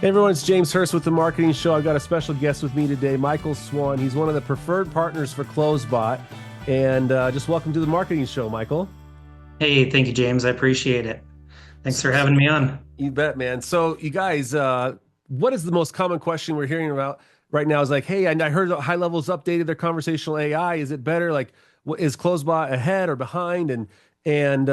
Hey everyone, it's James Hurst with the Marketing Show. I've got a special guest with me today, Michael Swan. He's one of the preferred partners for CloseBot. And just welcome to the Marketing Show, Michael. Hey, thank you, James. I appreciate it. Thanks for S- having me on. You bet, man. So, you guys, what is the most common question we're hearing about right now? Is like, hey, I heard that HighLevel's updated their conversational AI. Is it better? Like, is CloseBot ahead or behind? And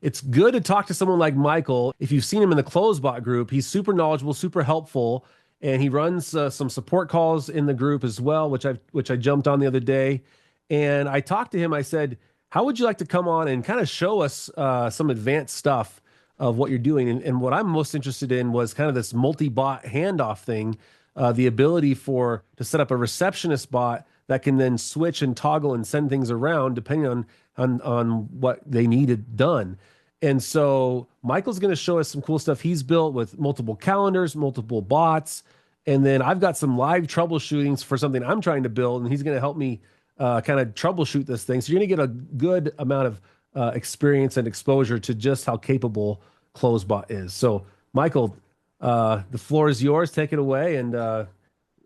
it's good to talk to someone like Michael. If you've seen him in the CloseBot group, he's super knowledgeable, super helpful, and he runs some support calls in the group as well, which I jumped on the other day. And I talked to him. I said, how would you like to come on and kind of show us some advanced stuff of what you're doing? And what I'm most interested in was kind of this multi-bot handoff thing, the ability to set up a receptionist bot that can then switch and toggle and send things around depending on what they needed done. And so Michael's going to show us some cool stuff he's built with multiple calendars, multiple bots, and then I've got some live troubleshootings for something I'm trying to build, and he's going to help me kind of troubleshoot this thing. So you're going to get a good amount of experience and exposure to just how capable CloseBot is. So, Michael, the floor is yours. Take it away and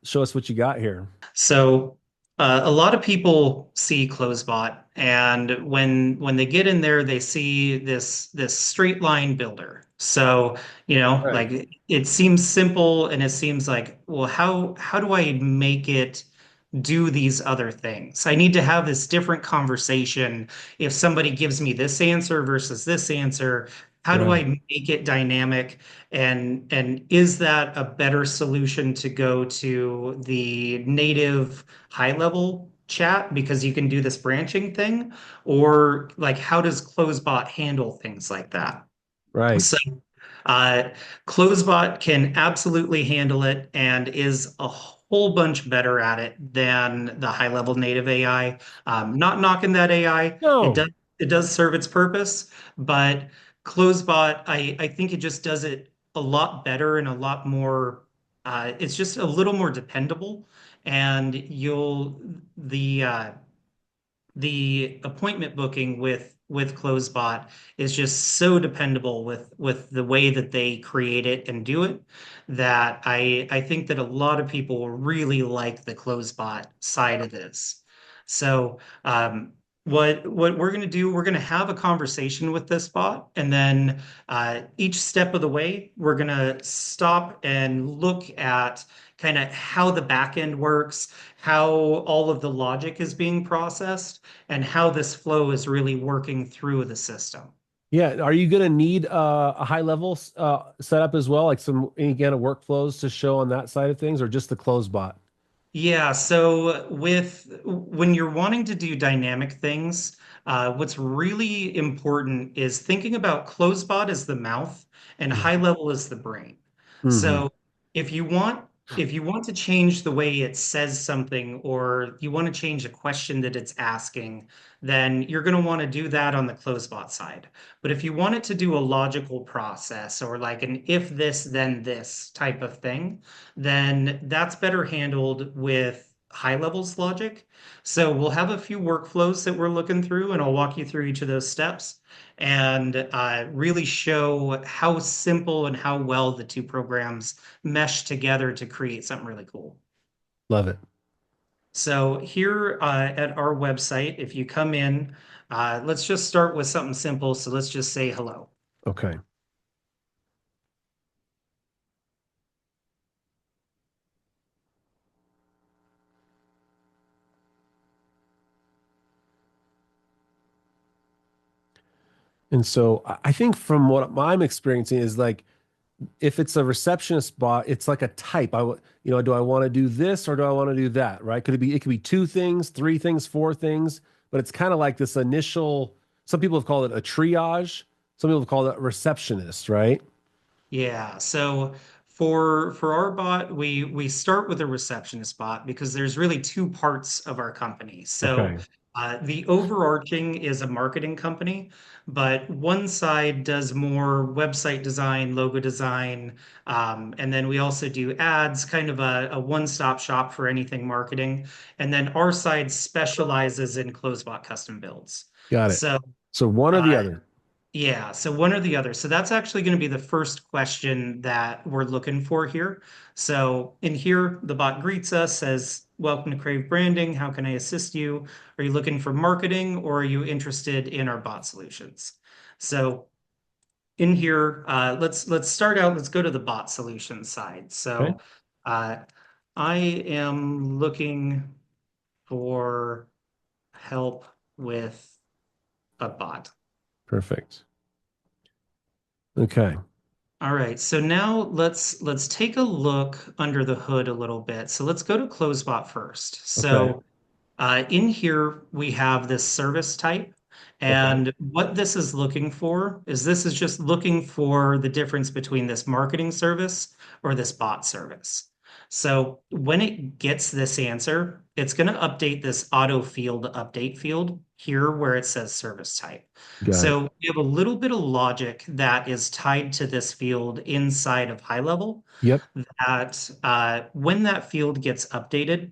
show us what you got here. So, a lot of people see CloseBot, and when they get in there, they see this straight line builder. So, Right. like it seems simple, and it seems like, well, how do I make it do these other things? I need to have this different conversation. If somebody gives me this answer versus this answer, how do I Right. make it dynamic? And is that a better solution to go to the native high level chat because you can do this branching thing? Or like how does CloseBot handle things like that? Right. So uh, CloseBot can absolutely handle it and is a whole bunch better at it than the high level native AI. Not knocking that AI. No. It does serve its purpose, but CloseBot, I think it just does it a lot better and a lot more. It's just a little more dependable, and the appointment booking with CloseBot is just so dependable with the way that they create it and do it that I think that a lot of people really like the CloseBot side of this. So what we're going to do, we're going to have a conversation with this bot, and then each step of the way, we're going to stop and look at kind of how the back end works, how all of the logic is being processed, and how this flow is really working through the system. Yeah. Are you going to need a high level setup as well, like any kind of workflows to show on that side of things, or just the close bot? Yeah, so with when you're wanting to do dynamic things, what's really important is thinking about CloseBot as the mouth and HighLevel as the brain. Mm-hmm. So if you want if you want to change the way it says something or you want to change a question that it's asking, then you're going to want to do that on the CloseBot side. But if you want it to do a logical process or like an if this then this type of thing, then that's better handled with high levels logic. So we'll have a few workflows that we're looking through, and I'll walk you through each of those steps and really show how simple and how well the two programs mesh together to create something really cool. Love it. So here at our website, if you come in, let's just start with something simple. So let's just say hello. Okay. And so I think from what I'm experiencing is like if it's a receptionist bot, it's like a type. Do I want to do this or do I want to do that? Right? It could be two things, three things, four things, but it's kind of like this initial, some people have called it a triage. Some people have called it receptionist, right? Yeah, so for our bot, we start with a receptionist bot because there's really two parts of our company. So Okay. the overarching is a marketing company, but one side does more website design, logo design, and then we also do ads, kind of a one-stop shop for anything marketing. And then our side specializes in CloseBot custom builds. Got it. So So one or the uh, other. Yeah, so one or the other. So that's actually going to be the first question that we're looking for here. So in here, the bot greets us, says, "Welcome to Crave Branding. How can I assist you? Are you looking for marketing or are you interested in our bot solutions?" So in here, let's start out. Let's go to the bot solution side. Okay. So uh, I am looking for help with a bot. Perfect. Okay. All right, so now let's take a look under the hood a little bit. So let's go to CloseBot first. Okay. So in here, we have this service type. Okay. And what this is looking for is this is just looking for the difference between this marketing service or this bot service. So when it gets this answer, it's going to update this auto field update field here where it says service type. Got it. So we have a little bit of logic that is tied to this field inside of HighLevel Yep. that when that field gets updated,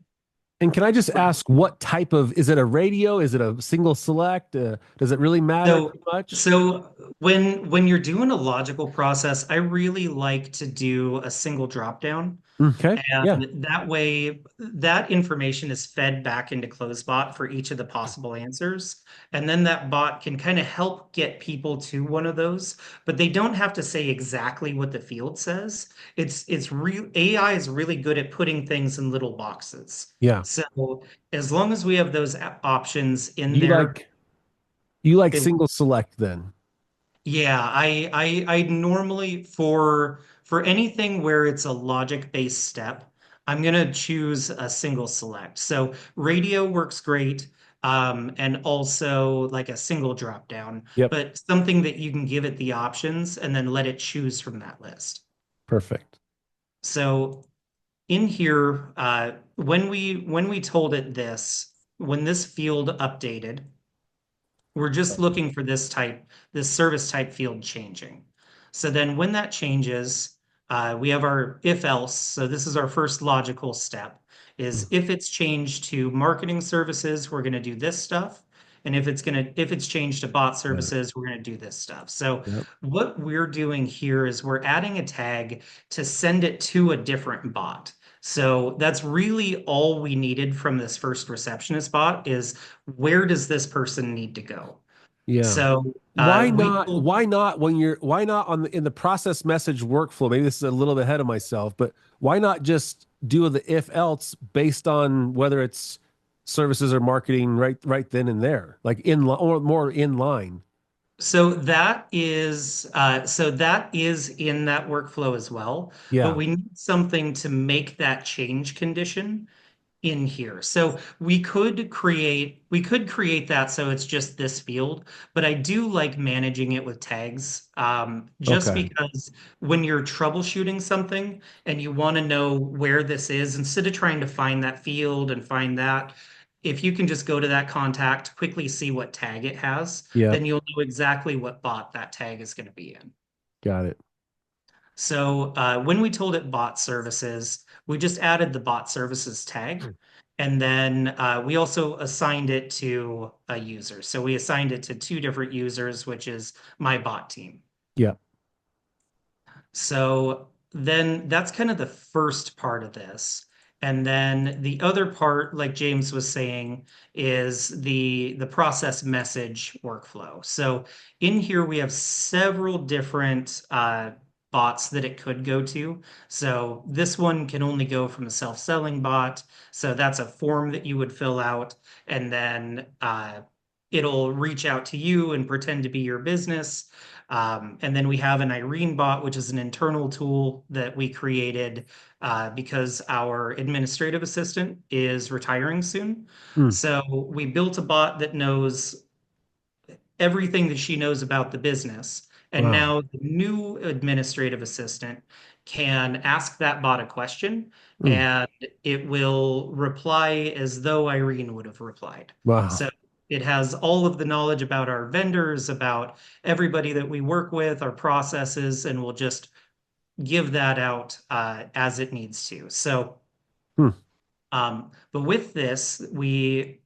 And can I just ask what type of, is it a radio? Is it a single select? Does it really matter So, too much? so when you're doing a logical process, I really like to do a single drop down. Okay. Yeah. And that way, that information is fed back into CloseBot for each of the possible answers. And then that bot can kind of help get people to one of those, but they don't have to say exactly what the field says. It's real AI is really good at putting things in little boxes. Yeah. So as long as we have those options in You there, like you like it single select then. Yeah, I normally for anything where it's a logic-based step, I'm gonna choose a single select. So radio works great, and also like a single drop down, Yep. but something that you can give it the options and then let it choose from that list. Perfect. So in here, when we told it this, when this field updated. We're just looking for this service type field changing. So then when that changes, we have our if else. So this is our first logical step is if it's changed to marketing services, we're going to do this stuff. And if it's changed to bot Got it. services, we're going to do this stuff. So Yep. what we're doing here is we're adding a tag to send it to a different bot. So that's really all we needed from this first receptionist bot is where does this person need to go? Yeah. So Why we not? will, Why not on in the process message workflow? Maybe this is a little bit ahead of myself, but why not just do the if else based on whether it's services or marketing right then and there, like or more in line? so that is in that workflow as well, but Yeah. we need something to make that change condition in here. So we could create that so it's just this field, but I do like managing it with tags, just Okay. because when you're troubleshooting something and you want to know where this is, instead of trying to find that field and find that, if you can just go to that contact, quickly see what tag it has, Yep. then you'll know exactly what bot that tag is going to be in. Got it. So when we told it bot services, we just added the bot services tag. And then we also assigned it to a user. So we assigned it to two different users, which is my bot team. Yep. So then that's kind of the first part of this. And then the other part, like James was saying, is the process message workflow. So in here we have several different bots that it could go to. So this one can only go from a self-selling bot. So that's a form that you would fill out, and then it'll reach out to you and pretend to be your business. And then we have an Irene bot, which is an internal tool that we created because our administrative assistant is retiring soon. Hmm. So we built a bot that knows everything that she knows about the business. And Wow. now the new administrative assistant can ask that bot a question Hmm. and it will reply as though Irene would have replied. Wow. So it has all of the knowledge about our vendors, about everybody that we work with, our processes, and will just give that out as it needs to. So, Hmm. but with this, we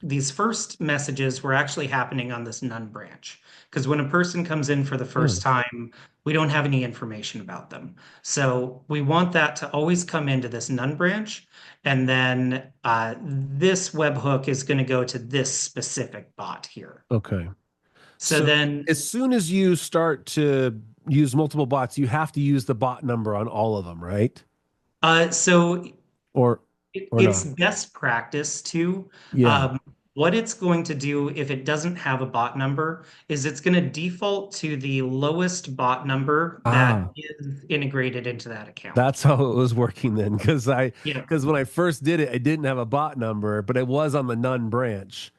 these first messages were actually happening on this none branch. Because when a person comes in for the Oh, first time, we don't have any information about them. So we want that to always come into this none branch. And then this webhook is going to go to this specific bot here. okay. So So then, as soon as you start to use multiple bots, you have to use the bot number on all of them, right? so Or or it's not? best practice to. Yeah. What it's going to do if it doesn't have a bot number is it's going to default to the lowest bot number that Ah, is integrated into that account. that's how it was working then. Yeah. Because when I first did it, I didn't have a bot number, but it was on the none branch.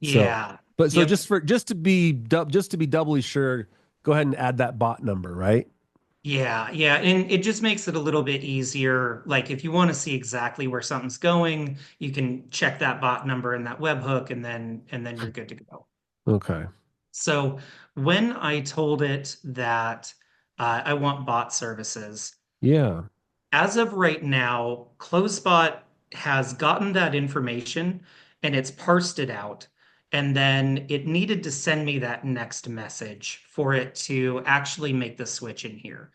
So, Yeah. but so Yep. just to be doubly sure, go ahead and add that bot number, right? Yeah. Yeah. And it just makes it a little bit easier. Like if you want to see exactly where something's going, you can check that bot number in that webhook and then you're good to go. Okay. So when I told it that I want bot services, Yeah. as of right now, CloseBot has gotten that information and it's parsed it out. And then it needed to send me that next message for it to actually make the switch in here.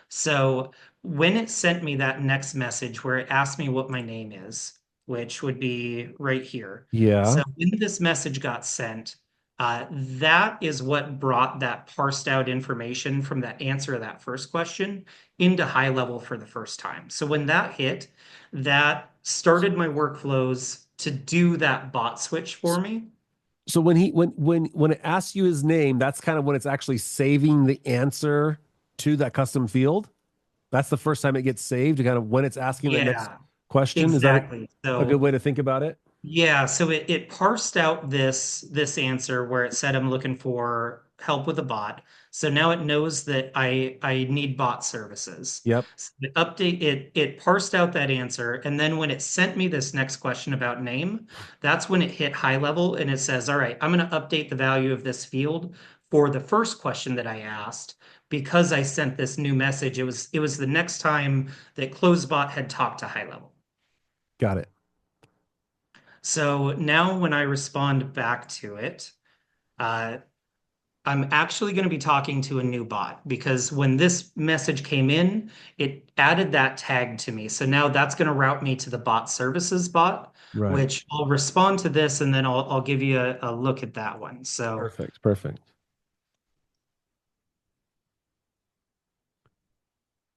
So when it sent me that next message where it asked me what my name is, which would be right here. Yeah. So when this message got sent, that is what brought that parsed out information from that answer of that first question into HighLevel for the first time. So when that hit, that started my workflows to do that bot switch for me. So when it asks you his name, that's kind of when it's actually saving the answer to that custom field. That's the first time it gets saved, kind of when it's asking that next Yeah, question. Is that exactly. a good So way to think about it? yeah, so it parsed out this answer where it said I'm looking for help with a bot. So now it knows that I need bot services. Yep. So it parsed out that answer, and then when it sent me this next question about name, that's when it hit HighLevel and it says, "All right, I'm going to update the value of this field for the first question that I asked because I sent this new message." It was the next time that CloseBot had talked to HighLevel. Got it. So now when I respond back to it, uh, I'm actually going to be talking to a new bot because when this message came in, it added that tag to me. So now that's going to route me to the bot services bot, Right. which I'll respond to this and then I'll give you a look at that one. So Perfect. Perfect.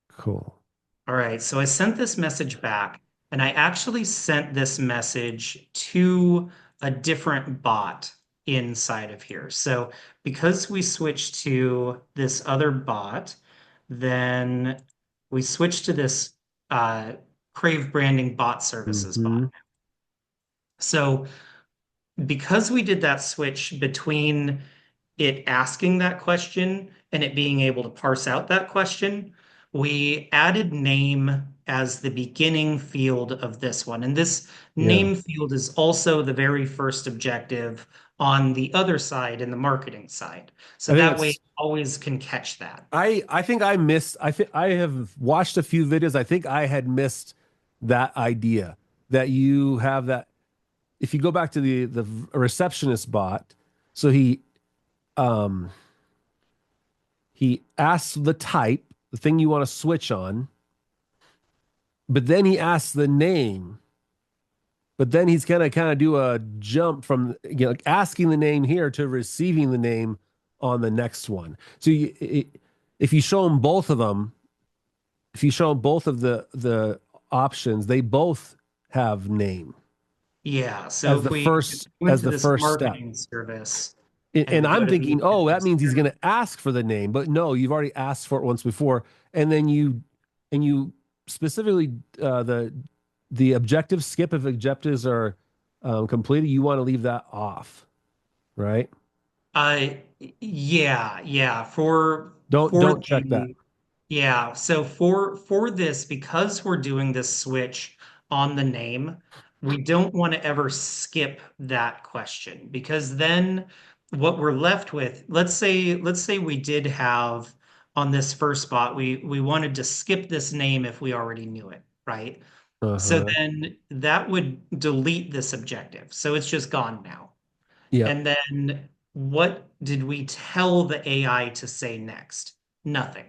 Cool. all right, so I sent this message back, and I actually sent this message to a different bot inside of here. So because we switched to this other bot, then we switched to this uh, Krave Branding bot services bot. Hmm. So because we did that switch between it asking that question and it being able to parse out that question, we added name as the beginning field of this one. And this Yeah. name field is also the very first objective on the other side in the marketing side. So I think that way it that's always can catch that. I think I missed I think I have watched a few videos. I think I had missed that idea that you have that if you go back to the receptionist bot, so um he asks the type, the thing you want to switch on, but then he asks the name. But then he's gonna kind of do a jump from like asking the name here to receiving the name on the next one. So if you show him both of them, if you show him both of the options, they both have name Yeah. So if we went as to the this first step. marketing service and And we go I'm to the thinking, oh, that advanced means he's going service. to ask for the name, but no, you've already asked for it once before, and then you specifically the objective skip if objectives are completed, you want to leave that off, right? Uh, yeah. For Don't check that. the yeah, so for this, because we're doing this switch on the name, we don't want to ever skip that question because then what we're left with, let's say we did have on this first spot, we wanted to skip this name if we already knew it, right? So Uh-huh. then that would delete this objective. So it's just gone now. Yep. And then what did we tell the AI to say next? Nothing,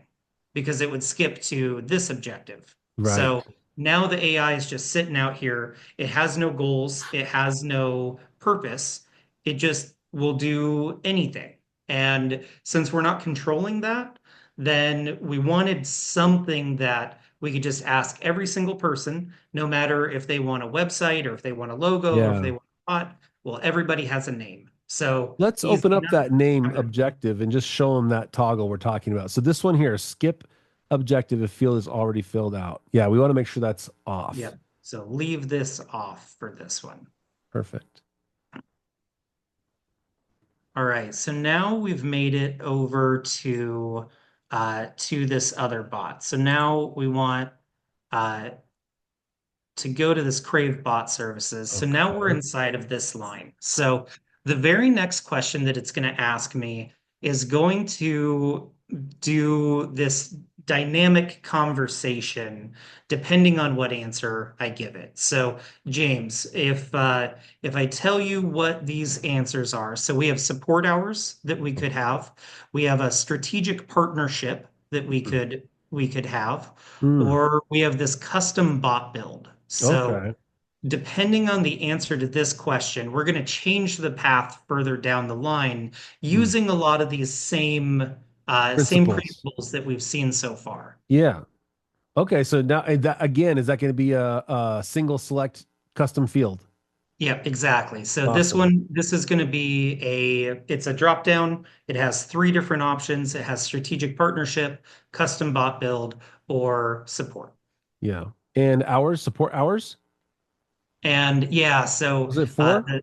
because it would skip to this objective. Right. So now the AI is just sitting out here. It has no goals, it has no purpose. It just will do anything. And since we're not controlling that, then we wanted something that we could just ask every single person, no matter if they want a website or if they want a logo or if Yeah. they want a bot. Well, everybody has a name. So Let's easy open up enough. that name objective and just show them that toggle we're talking about. So this one here, skip objective if field is already filled out. Yeah, we want to make sure that's off. Yep. So leave this off for this one. Perfect. All right. So now we've made it over to this other bot. So now we want uh, to go to this Crave bot services. So now we're Okay. inside of this line. So the very next question that it's going to ask me is going to do this dynamic conversation depending on what answer I give it. So James, if I tell you what these answers are, so we have support hours that we could have, we have a strategic partnership that we could have, Mm, or we have this custom bot build. So, okay. depending on the answer to this question, we're going to change the path further down the line Mm. using a lot of these same Principles. principles that we've seen so far. Yeah. Okay. So now that again, is that going to be a single select custom field? Yeah, exactly. So Awesome. this is going to be it's a drop down. It has three different options. It has strategic partnership, custom bot build, or support. Yeah. And hours, support hours? And yeah, so Was it uh, four?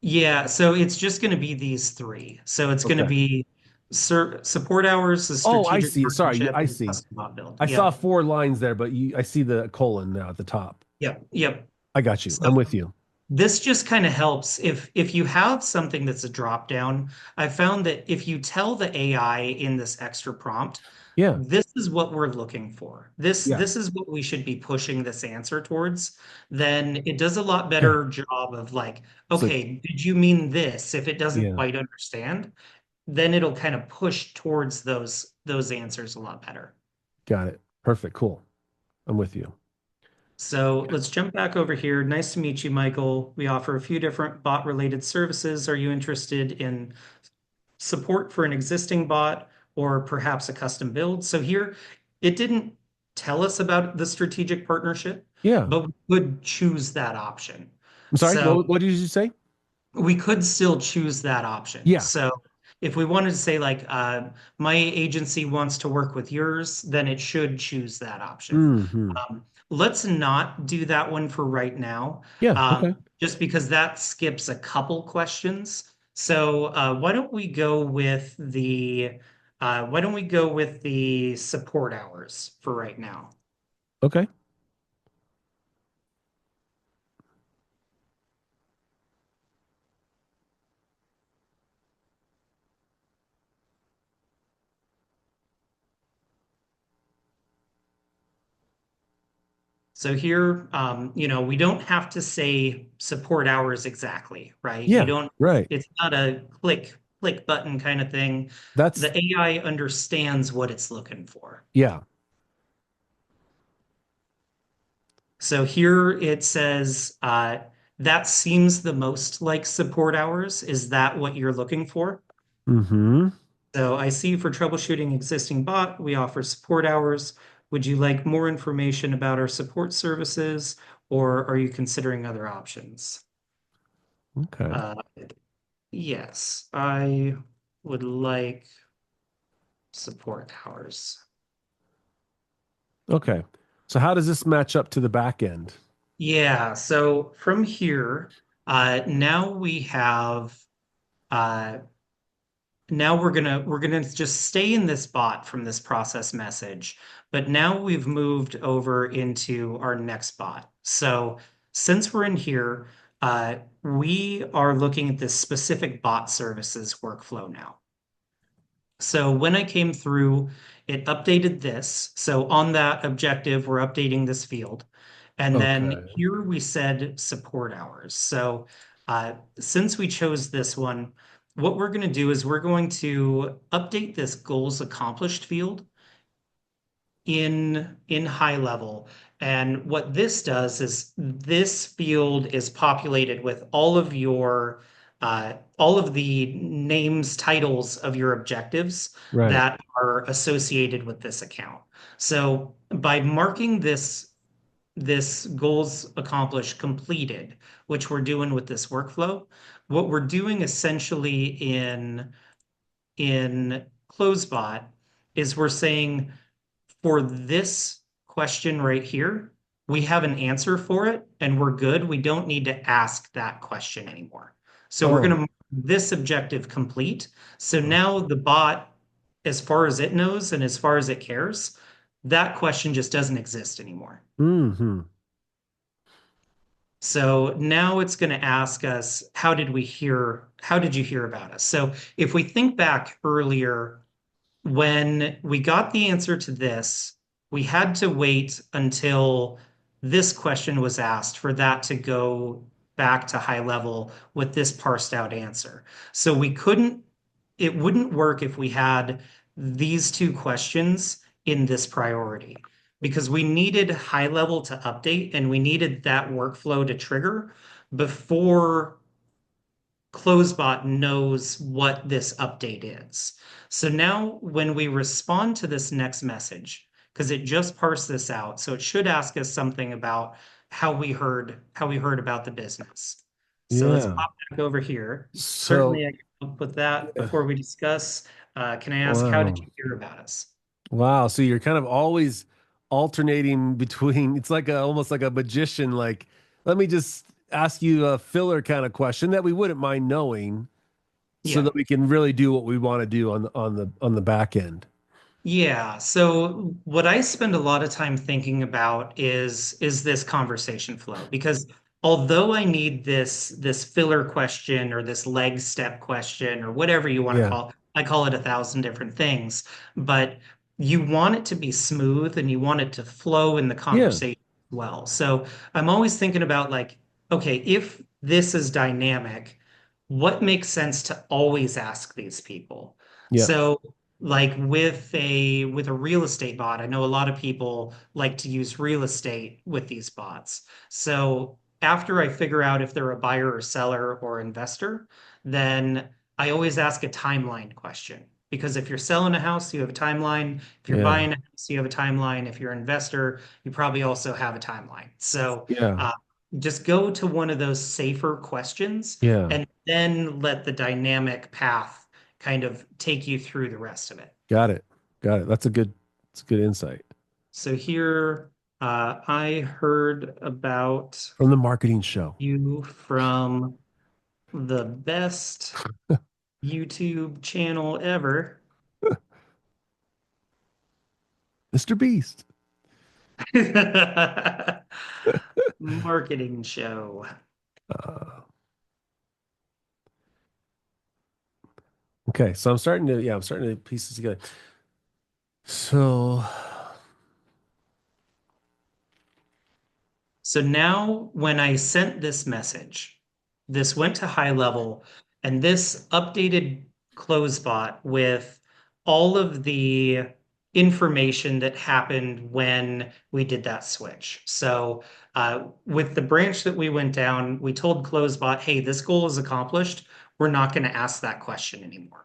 yeah, so it's just going to be these three. So it's going to Okay. be support hours, the Oh, I strategic see. Sorry, partnership, I and see. custom bot build. I saw Yep, four lines there, but I see the colon now at the top. yep. I got you. So I'm with you. this just kind of helps if you have something that's a drop down. I found that if you tell the AI in this extra prompt, Yeah. this is what we're looking for. This Yeah. this is what we should be pushing this answer towards. Then it does a lot better job of like, So, okay, did you mean this? If it doesn't yeah, quite understand, then it'll kind of push towards those answers a lot better. got it. Perfect. Cool. I'm with you. So let's jump back over here. Nice to meet you, Michael. We offer a few different bot related services. Are you interested in support for an existing bot or perhaps a custom build? So here, it didn't tell us about the strategic partnership, Yeah. but we could choose that option. I'm sorry. So What did you say? we could still choose that option. Yeah. So if we wanted to say like my agency wants to work with yours, then it should choose that option. Hmm. Let's not do that one for right now, Yeah. um, Okay. just because that skips a couple questions. So why don't we go with the support hours for right now? Okay. So here, we don't have to say support hours exactly, right? You Yeah. don't, Right. it's not a click button kind of thing. That's, The AI understands what it's looking for. yeah. So here it says that seems the most like support hours. Is that what you're looking for? Hmm. So I see for troubleshooting existing bot, we offer support hours. Would you like more information about our support services, or are you considering other options? Okay. Uh, yes, I would like support hours. Okay. So how does this match up to the back end? Yeah, so from here, now we have uh, now we're gonna just stay in this bot from this process message, but now we've moved over into our next bot. So since we're in here, we are looking at this specific bot services workflow now. So when I came through, it updated this. So on that objective, we're updating this field. And then Okay. here we said support hours. So since we chose this one, what we're going to do is we're going to update this goals accomplished field in HighLevel. And what this does is this field is populated with all of the names, titles of your objectives Right. that are associated with this account. So by marking this goals accomplished completed, which we're doing with this workflow, what we're doing essentially in CloseBot is we're saying for this question right here, we have an answer for it and we're good. We don't need to ask that question anymore. So we're going to Oh. mark this objective complete. So now the bot, as far as it knows and as far as it cares, that question just doesn't exist anymore. Hmm. So now it's going to ask us, how did we hear? How did you hear about us? So if we think back earlier, when we got the answer to this, we had to wait until this question was asked for that to go back to HighLevel with this parsed out answer. So we couldn't, it wouldn't work if we had these two questions in this priority because we needed HighLevel to update and we needed that workflow to trigger before CloseBot knows what this update is. So now when we respond to this next message, because it just parsed this out, so it should ask us something about how we heard about the business. So let's Yeah. pop back over here. So, Certainly I can help with that before we discuss. Can I ask, how did wow. you hear about us? Wow. So you're kind of always alternating between, it's like almost like a magician, like, let me just ask you a filler kind of question that we wouldn't mind knowing so Yeah. that we can really do what we want to do on the back end. Yeah, so what I spend a lot of time thinking about is this conversation flow because although I need this filler question or this leg step question or whatever you want to Yeah. call it, I call it a thousand different things, but you want it to be smooth and you want it to flow in the Yeah. conversation well. So I'm always thinking about like, okay, if this is dynamic, what makes sense to always ask these people? Yeah. So like with a real estate bot, I know a lot of people like to use real estate with these bots. So after I figure out if they're a buyer or seller or investor, then I always ask a timeline question. Because if you're selling a house, you have a timeline. If you're Yeah. buying a house, you have a timeline. If you're an investor, you probably also have a timeline. So Yeah. uh, just go to one of those safer questions Yeah. and then let the dynamic path kind of take you through the rest of it. Got it. Got it. That's a good insight So here, I heard about from the marketing show. you from the best YouTube channel ever. Mr. Beast. Marketing show. Uh, okay. So I'm starting to piece this together. So, So now when I sent this message, this went to HighLevel and this updated CloseBot with all of the information that happened when we did that switch. So with the branch that we went down, we told CloseBot, hey, this goal is accomplished. We're not going to ask that question anymore.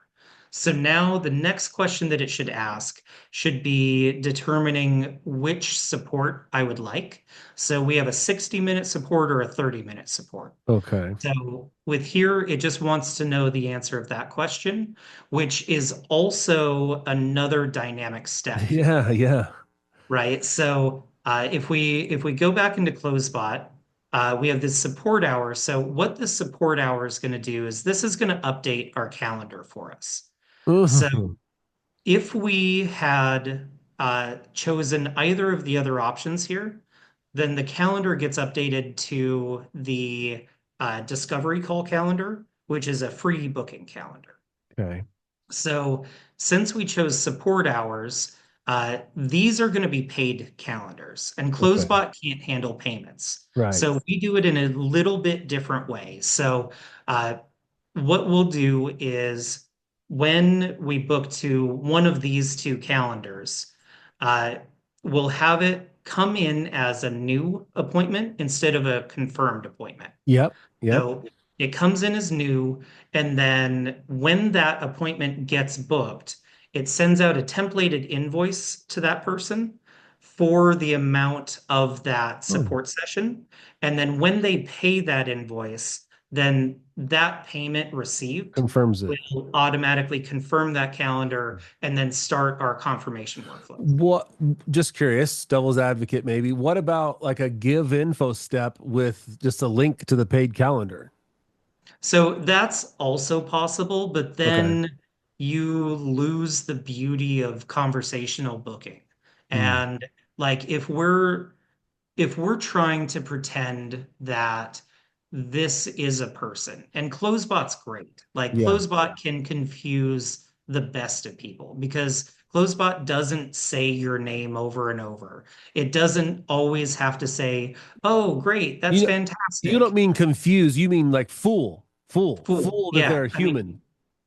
So now the next question that it should ask should be determining which support I would like. So we have a 60-minute support or a 30-minute support. okay. So with here, it just wants to know the answer of that question, which is also another dynamic step here, Yeah. Yeah. right? So if we go back into CloseBot, we have this support hour. So what this support hour is going to do is this is going to update our calendar for us. So Mhm. if we had chosen either of the other options here, then the calendar gets updated to the discovery call calendar, which is a free booking calendar. Okay. So since we chose support hours, these are going to be paid calendars, and Okay. CloseBot can't handle payments. Right. So we do it in a little bit different way. So uh, what we'll do is when we book to one of these two calendars, uh, we'll have it come in as a new appointment instead of a confirmed appointment. Yep. Yep. So it comes in as new, and then when that appointment gets booked, it sends out a templated invoice to that person for the amount of that Oh, support session. And then when they pay that invoice, then that payment received confirms it. will automatically confirm that calendar and then start our confirmation workflow. What, just curious, devil's advocate maybe. What about like a give info step with just a link to the paid calendar? So that's also possible, but Okay. then you lose the beauty of conversational booking. Mm. And like if we're trying to pretend that this is a person, and CloseBot's great. Like Yeah. CloseBot can confuse the best of people because CloseBot doesn't say your name over and over. It doesn't always have to say, "Oh, great, that's You know, you don't fantastic." mean confused, you mean like Fool. fool that Yeah. they're I mean, human.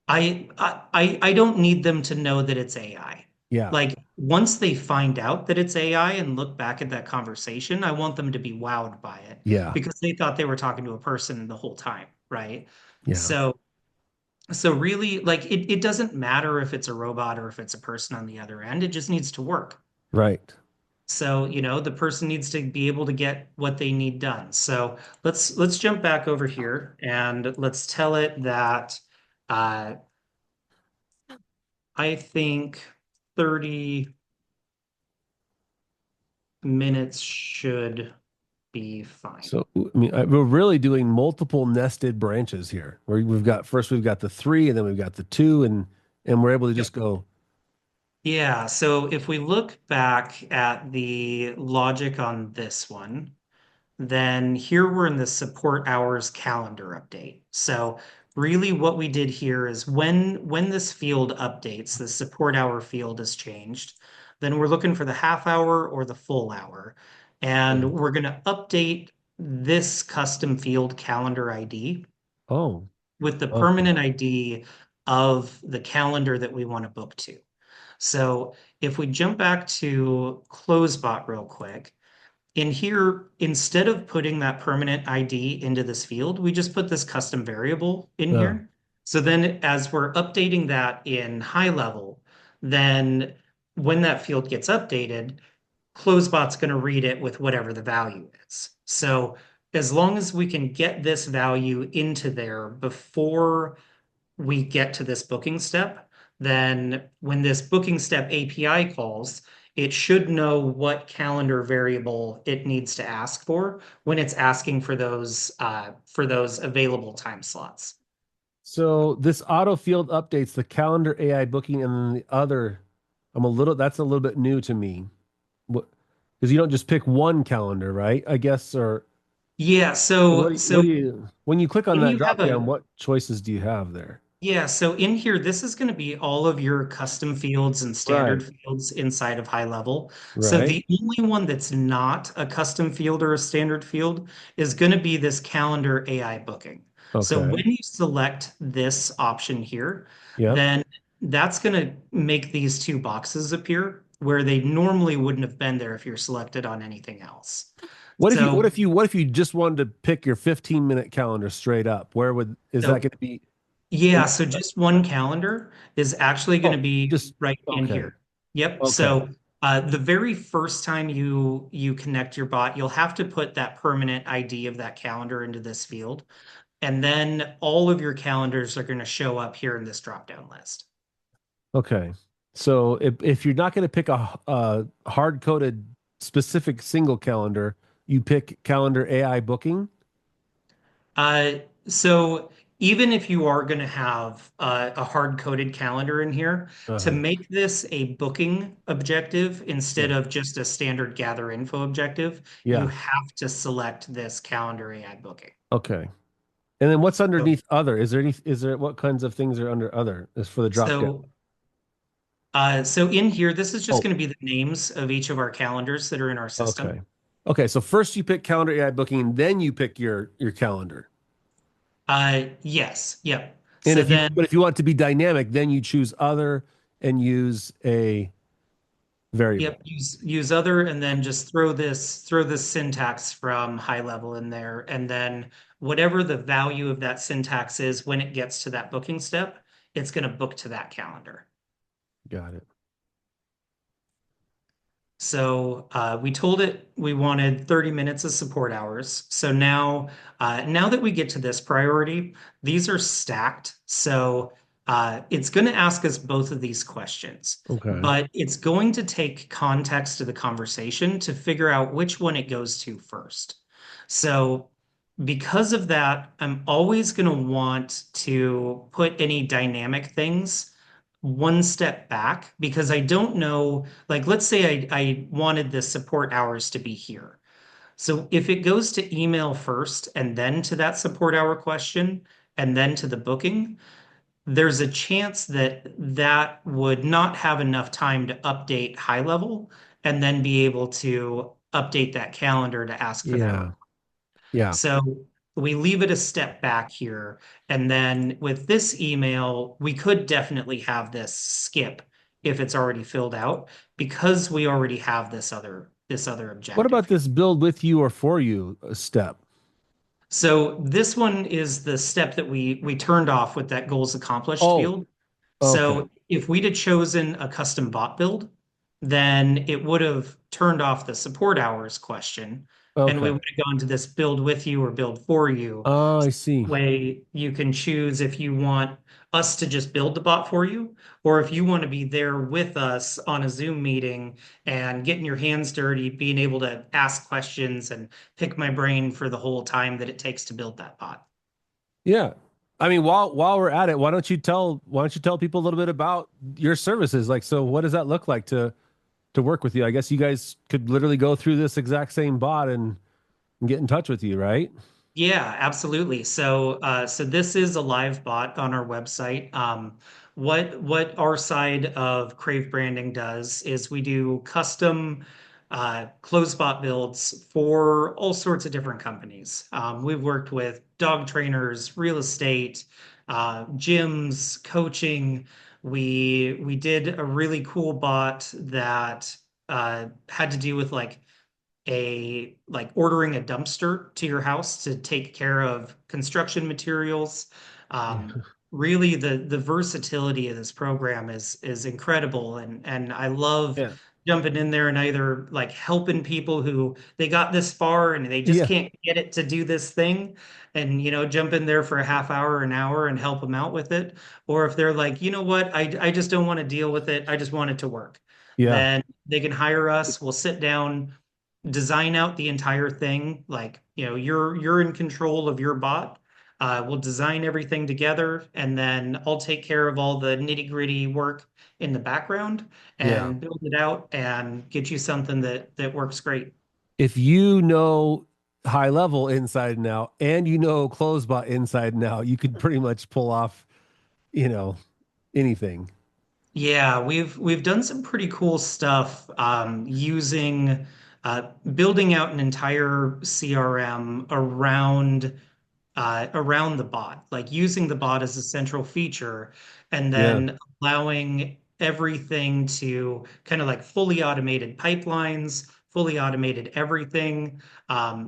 I don't need them to know that it's AI. Yeah. Like once they find out that it's AI and look back at that conversation, I want them to be wowed by it Yeah. because they thought they were talking to a person the whole time, right? Yeah. So so really like it doesn't matter if it's a robot or if it's a person on the other end, it just needs to work. Right. So, the person needs to be able to get what they need done. So let's jump back over here and let's tell it that uh, I think 30 minutes should be fine. So, I mean, we're really doing multiple nested branches here. Where we've got first we've got the three, and then we've got the two, and we're able to Yep. just go, Yeah, so if we look back at the logic on this one, then here we're in the support hours calendar update. So really what we did here is when this field updates, the support hour field has changed, then we're looking for the half hour or the full hour. And we're going to update this custom field calendar ID oh, with the okay, permanent ID of the calendar that we want to book to. So if we jump back to CloseBot real quick, in here, instead of putting that permanent ID into this field, we just put this custom variable in uh, here. So then as we're updating that in HighLevel, then when that field gets updated, CloseBot's going to read it with whatever the value is. So as long as we can get this value into there before we get to this booking step, then when this booking step API calls, it should know what calendar variable it needs to ask for when it's asking for those available time slots. so this auto field updates the calendar AI booking, and then the other, that's a little bit new to me. What, because you don't just pick one calendar, right? I guess, or Yeah, so what so do you, when you click on when that you have drop down, a what choices do you have there? Yeah, so in here, this is going to be all of your custom fields and Right, standard fields inside of HighLevel. So right. the only one that's not a custom field or a standard field is going to be this calendar AI booking. So when Okay. you select this option here, Yep. then that's going to make these two boxes appear where they normally wouldn't have been there if you're selected on anything else. So, What if you just wanted to pick your 15-minute calendar straight up? Where would is that so going to be? Yeah, so just one calendar is actually going to Oh, be just right in okay. here. Yep. Okay. So the very first time you connect your bot, you'll have to put that permanent ID of that calendar into this field, and then all of your calendars are going to show up here in this drop-down list. Okay. So if you're not going to pick a hard-coded specific single calendar, you pick calendar AI booking. Uh, so even if you are going to have a hard-coded calendar in here, to Uh-huh. make this a booking objective instead Yeah. of just a standard gather info objective, you Yeah. have to select this calendar AI booking. Okay. And then what's So, underneath other? Is there what kinds of things are under other? Is for the drop down. so So in here, this is just Oh, going to be the names of each of our calendars that are in our system. okay. Okay, so first you pick calendar AI booking, and then you pick your calendar. Yes, yep. And So but then, if you want it to be dynamic, then you choose other and use a yep, variable. use other, and then just throw this syntax from high level in there, and then whatever the value of that syntax is when it gets to that booking step, it's going to book to that calendar. Got it. So we told it we wanted 30 minutes of support hours. So now that we get to this priority, these are stacked. So it's going to ask us both of these questions, Okay. but it's going to take context of the conversation to figure out which one it goes to first. So because of that, I'm always going to want to put any dynamic things one step back because I don't know, like, let's say I wanted the support hours to be here. So if it goes to email first and then to that support hour question and then to the booking, there's a chance that that would not have enough time to update high level and then be able to update that calendar to ask for that. Yeah. Yeah. So we leave it a step back here. And then with this email, we could definitely have this skip if it's already filled out because we already have this other What objective about here. this build with you or for you step? So this one is the step that we turned off with that goals accomplished Oh, field. okay. So if we'd have chosen a custom bot build, then it would have turned off the support hours question, and we Okay. would have gone to this build with you or build for you. Oh, I see. Way you can choose if you want us to just build the bot for you, or if you want to be there with us on a Zoom meeting and getting your hands dirty, being able to ask questions and pick my brain for the whole time that it takes to build that bot. Yeah. I mean, while we're at it, why don't you tell people a little bit about your services? Like, so what does that look like to work with you? I guess you guys could literally go through this exact same bot and get in touch with you, right? Yeah, absolutely. So this is a live bot on our website. What our side of Krave Branding does is we do custom CloseBot builds for all sorts of different companies. We've worked with dog trainers, real estate, gyms, coaching. We did a really cool bot that had to do with like ordering a dumpster to your house to take care of construction materials. Um, Yeah. Really, the versatility of this program is incredible, and I love Yeah. jumping in there and either like helping people who they got this far and they just Yeah. can't get it to do this thing, and jump in there for a half hour, an hour, and help them out with it. Or if they're like, you know what, I just don't want to deal with it, I just want it to work. Yeah. Then they can hire us. We'll sit down, design out the entire thing. Like, you're in control of your bot. We'll design everything together, and then I'll take care of all the nitty-gritty work in the background Yeah. and build it out and get you something that works great. If you know high level inside and out and you know CloseBot inside and out, you could pretty much pull off, you know, anything. Yeah, we've done some pretty cool stuff using building out an entire CRM around the bot, like using the bot as a central feature, and Yeah. then allowing everything to kind of like fully automated pipelines, fully automated everything.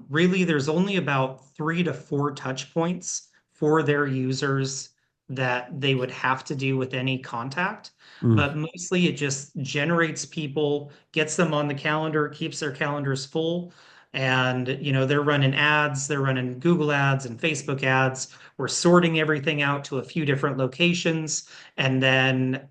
Really, there's only about 3 to 4 touch points for their users that they would have to do with any contact. Mm. But mostly it just generates people, gets them on the calendar, keeps their calendars full, and they're running ads, they're running Google ads and Facebook ads. We're sorting everything out to a few different locations, and then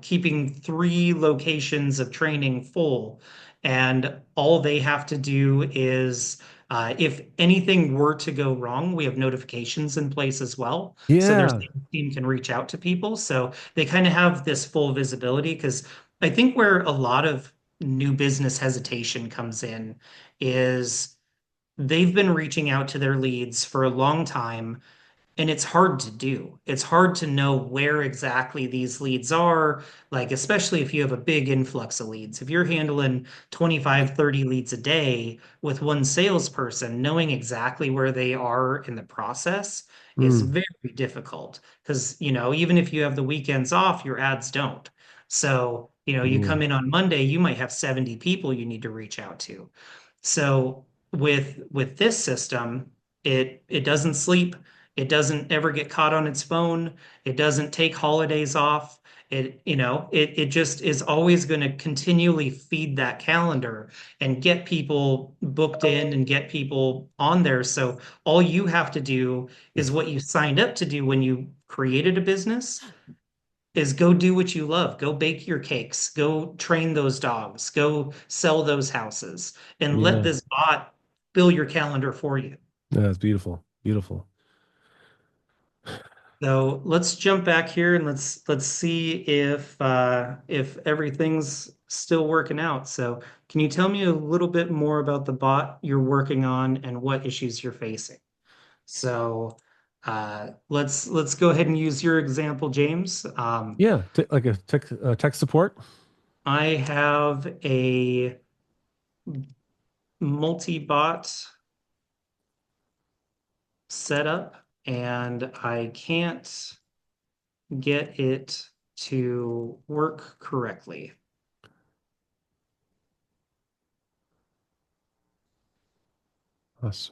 keeping 3 locations of training full. And all they have to do is, if anything were to go wrong, we have notifications in place as well, so their Yeah. sales team can reach out to people, so they kind of have this full visibility. Because I think where a lot of new business hesitation comes in is they've been reaching out to their leads for a long time, And it's hard to do. It's hard to know where exactly these leads are, like especially if you have a big influx of leads. If you're handling 25, 30 leads a day with one salesperson, knowing exactly where they are in the process is Mm, very difficult because, even if you have the weekends off, your ads don't. So, you yeah. come in on Monday, you might have 70 people you need to reach out to. So with this system, it doesn't sleep. It doesn't ever get caught on its phone. It doesn't take holidays off. It just is always going to continually feed that calendar and get people booked in and get people on there. So all you have to do is what you signed up to do when you created a business is go do what you love. Go bake your cakes. Go train those dogs. Go sell those houses and let Yeah. this bot fill your calendar for you. Yeah, that's beautiful. Beautiful. So let's jump back here and let's see if everything's still working out. So can you tell me a little bit more about the bot you're working on and what issues you're facing? So let's go ahead and use your example, James. Yeah, like a tech support. I have a multi-bot setup and I can't get it to work correctly. Us.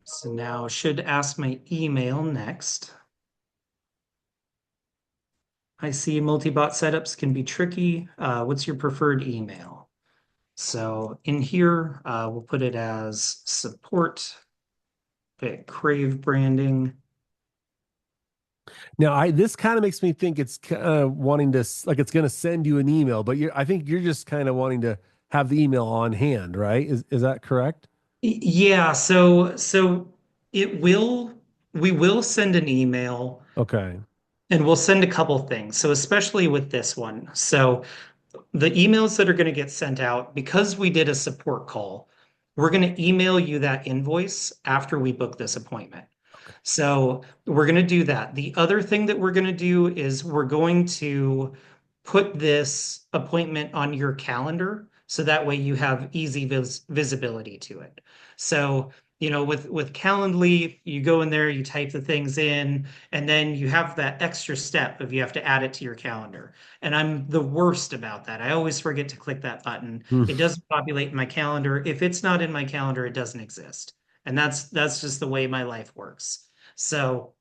So now should ask my email next. I see multi-bot setups can be tricky. What's your preferred email? So in here, we'll put it as support at Krave Branding. Now, I this kind of makes me think it's wanting to like it's going to send you an email, but I think you're just kind of wanting to have the email on hand, right? Is that correct? Yeah, so it will we will send an email Okay. and we'll send a couple things. So especially with this one. So the emails that are going to get sent out, because we did a support call, we're going to email you that invoice after we book this appointment. Okay. So we're going to do that. The other thing that we're going to do is we're going to put this appointment on your calendar so that way you have easy visibility to it. So, with Calendly, you go in there, you type the things in, and then you have that extra step of you have to add it to your calendar. And I'm the worst about that. I always forget to click that button. Hmm. It doesn't populate in my calendar. If it's not in my calendar, it doesn't exist. And that's just the way my life works. So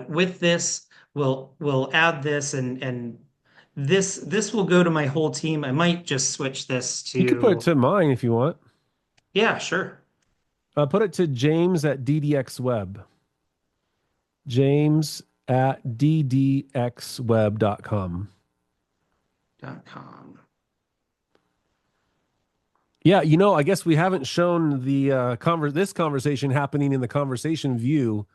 with this, we'll add this and this will go to my whole team. I might just switch this You could put it to to mine if you want. yeah, sure. Put it to James at DDXWeb. James at ddxweb.com. .com. Yeah, I guess we haven't shown the this conversation happening in the conversation view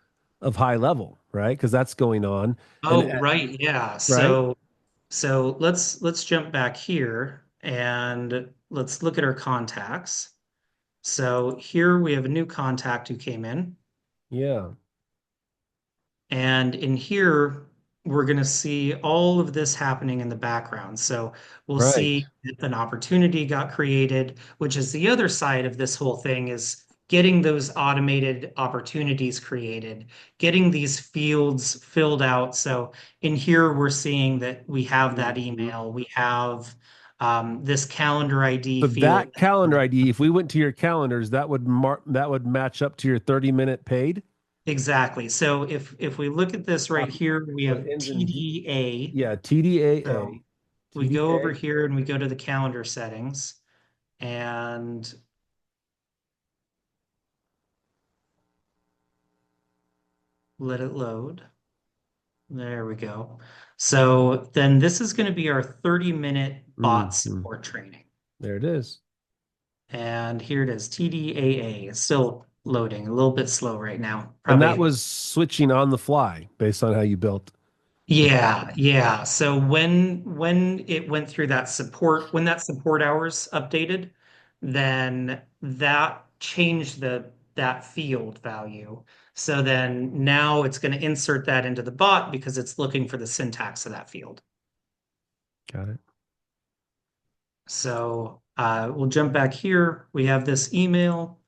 of high level, right? Because that's going on, and Oh, right, yeah. right, So let's jump back here and let's look at our contacts. So here we have a new contact who came in. yeah, And in here, we're going to see all of this happening in the background. So we'll right. see an opportunity got created, which is the other side of this whole thing is getting those automated opportunities created, getting these fields filled out. So in here, we're seeing that we have that Mhm. email, we have this calendar ID So field. that calendar ID, if we went to your calendars, that would match up to your 30-minute paid. Exactly. So if we look at this right here, we So have it ends in D. TDA. Yeah, TDAA, So we go over TDA. here and we go to the calendar settings and let it load. There we go. So then this is going to be our 30-minute bot Mhm. support training. There it is. And here it is, TDAA. It's still loading, a little bit slow right now. And that Probably. was switching on the fly based on how you built. Yeah, yeah. So when it went through that support, when that support hours updated, then that change that field value. So then now it's going to insert that into the bot because it's looking for the syntax of that field. Got it. So we'll jump back here. We have this email,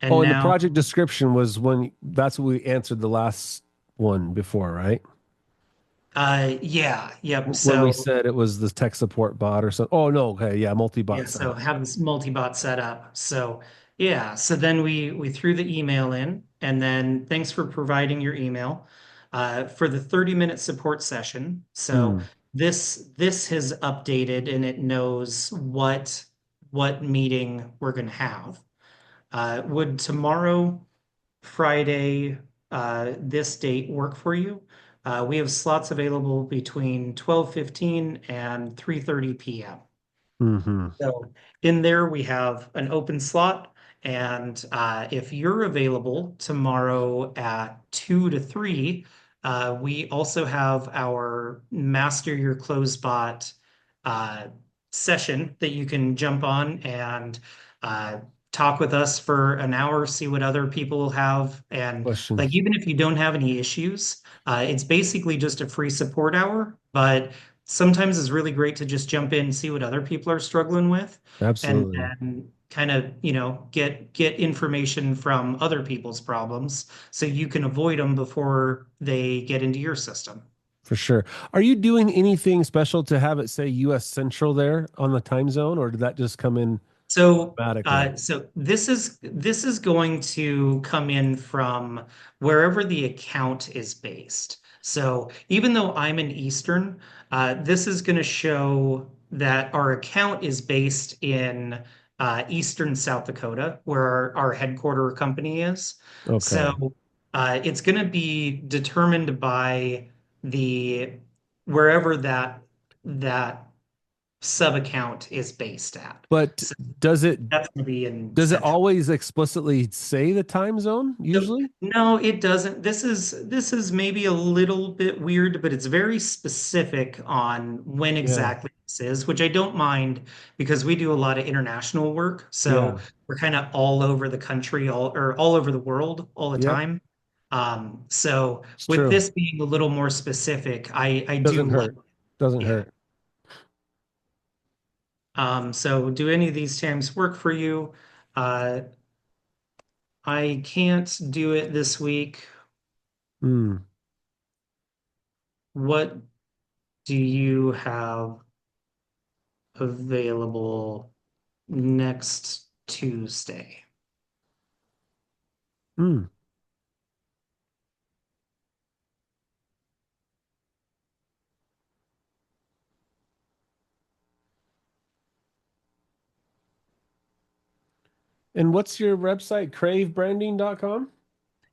and Oh, and the now project description was when that's what we answered the last one before, right? yeah, yep. When we So said it was the tech support bot or something. Oh no, okay, yeah, multi-bot yeah, so setup. have this multi-bot set up. So yeah, so then we threw the email in, and then thanks for providing your email for the 30-minute support session. So Hmm. this has updated and it knows what meeting we're going to have. Would tomorrow, Friday, this date work for you? We have slots available between 12:15 and 3:30 p.m. Mm-hmm. So in there, we have an open slot. And if you're available tomorrow at 2 to 3, we also have our Master Your CloseBot uh, session that you can jump on and uh, talk with us for an hour, see what other people have. And Question. like, even if you don't have any issues, it's basically just a free support hour. But sometimes it's really great to just jump in and see what other people are struggling with and Absolutely. then kind of, get information from other people's problems so you can avoid them before they get into your system. For sure. Are you doing anything special to have it say US Central there on the time zone, or did that just come in So, automatically? this is going to come in from wherever the account is based. So even though I'm in Eastern, this is going to show that our account is based in Eastern South Dakota, where our headquarter company is. Okay. So it's going to be determined by the wherever that sub account is based at. But So does it that's going to be in does it Central. always explicitly say the time zone So, usually? no, it doesn't. This is maybe a little bit weird, but it's very specific on when Yeah. exactly this is, which I don't mind because we do a lot of international work. So Yeah. we're kind of all over the country, all over the world all the Yep. time. So It's with true. this being a little more specific, I Doesn't do like, hurt. Doesn't yeah. hurt. So do any of these times work for you? Uh, I can't do it this week. Hmm. What do you have available next Tuesday? Hmm. And what's your website? Cravebranding.com?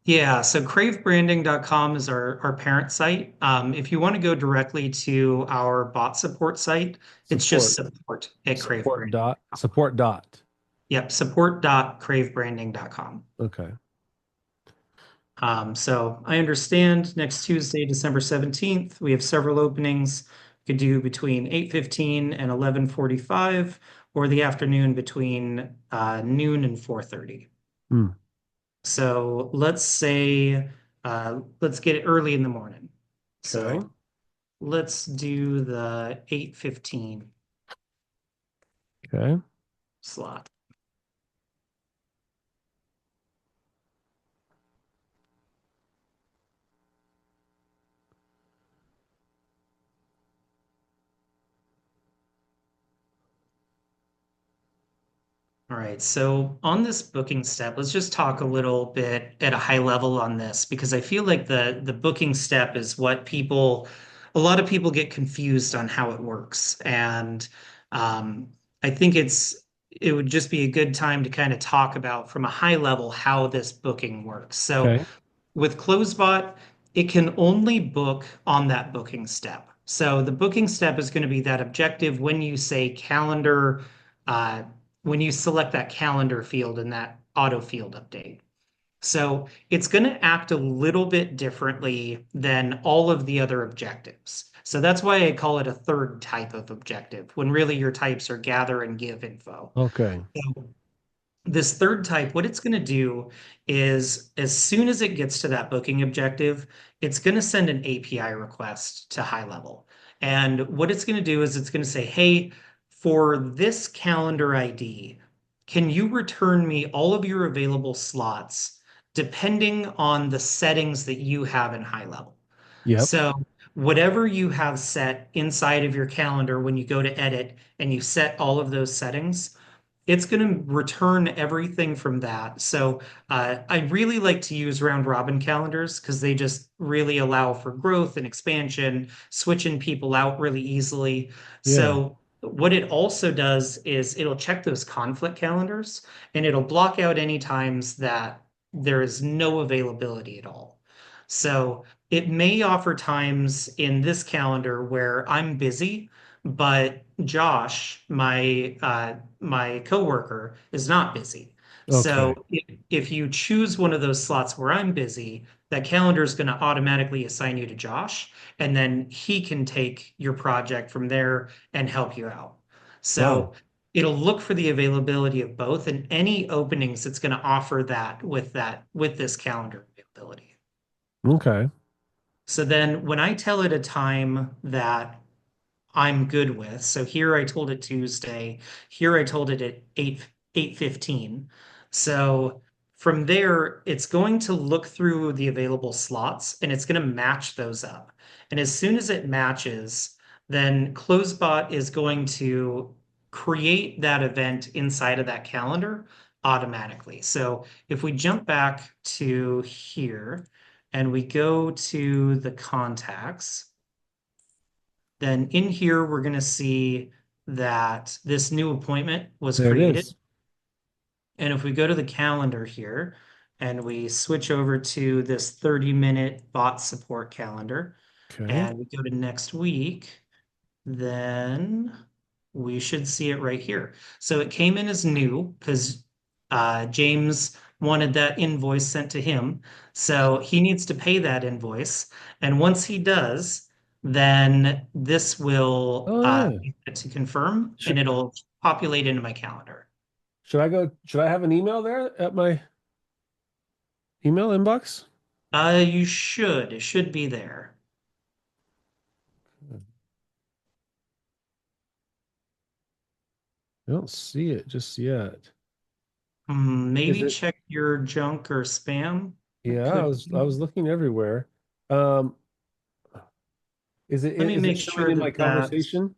Yeah, so cravebranding.com is our parent site. If you want to go directly to our bot support site, it's just Support. support at Crave Support Branding. dot. Support dot. Yep, support.cravebranding.com. Okay. So I understand next Tuesday, December 17th, we have several openings. We could do between 8:15 and 11:45, or the afternoon between noon and 4:30. Hmm. So let's get it early in the morning. Okay. So let's do the 8:15 Okay. slot. All right, so on this booking step, let's just talk a little bit at a high level on this because I feel like the booking step is what a lot of people get confused on how it works, and um, I think it would just be a good time to kind of talk about from a high level how this booking works. So Okay. with CloseBot, it can only book on that booking step. So the booking step is going to be that objective when you say calendar, uh, when you select that calendar field in that auto field update. So it's going to act a little bit differently than all of the other objectives. So that's why I call it a third type of objective, when really your types are gather and give info. Okay. So This third type, what it's going to do is as soon as it gets to that booking objective, it's going to send an API request to HighLevel. And what it's going to do is it's going to say, hey, for this calendar ID, can you return me all of your available slots depending on the settings that you have in HighLevel? Yep. So whatever you have set inside of your calendar when you go to edit and you set all of those settings, it's going to return everything from that. So I really like to use round robin calendars because they just really allow for growth and expansion, switching people out really easily. Yeah. So what it also does is it'll check those conflict calendars and it'll block out any times that there is no availability at all. So it may offer times in this calendar where I'm busy, but Josh, my coworker, is not busy. So Okay. if you choose one of those slots where I'm busy, that calendar is going to automatically assign you to Josh, and then he can take your project from there and help you out. Wow. So it'll look for the availability of both and any openings it's going to offer that with this calendar availability. Okay. So then when I tell it a time that I'm good with. So here I told it Tuesday. Here I told it at 8:15. So from there, it's going to look through the available slots and it's going to match those up. And as soon as it matches, then CloseBot is going to create that event inside of that calendar automatically. So if we jump back to here and we go to the contacts, then in here, we're going to see that this new appointment was There it created. is. And if we go to the calendar here and we switch over to this 30-minute bot support calendar Okay. and we go to next week, then we should see it right here. So it came in as new because James wanted that invoice sent to him. So he needs to pay that invoice. And once he does, then this will Oh yeah. be set to confirm and Should it'll populate into my calendar. should I go? Should I have an email there at my email inbox? You should. It should be there. I don't see it just yet. Is Maybe it? check your junk or spam. It Yeah, I could was I be. was looking everywhere. Um, is it Let me is it make showing sure in my that conversation?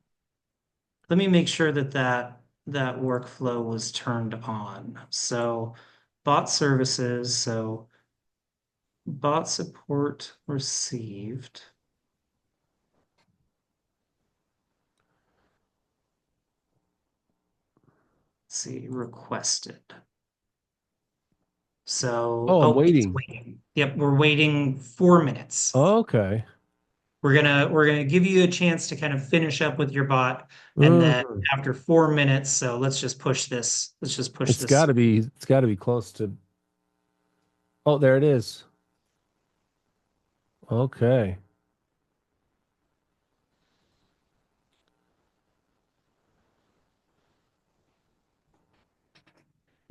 let me make sure that workflow was turned on. So bot services, so bot support received. Let's see, requested. So, Oh, I'm oh, it's waiting. waiting. Yep, we're waiting 4 minutes. Okay. We're gonna give you a chance to kind of finish up with your bot, and then Mhm. after 4 minutes, so let's just push this. Let's just push It's this. got to be it's got to be close to. Oh, there it is. Okay.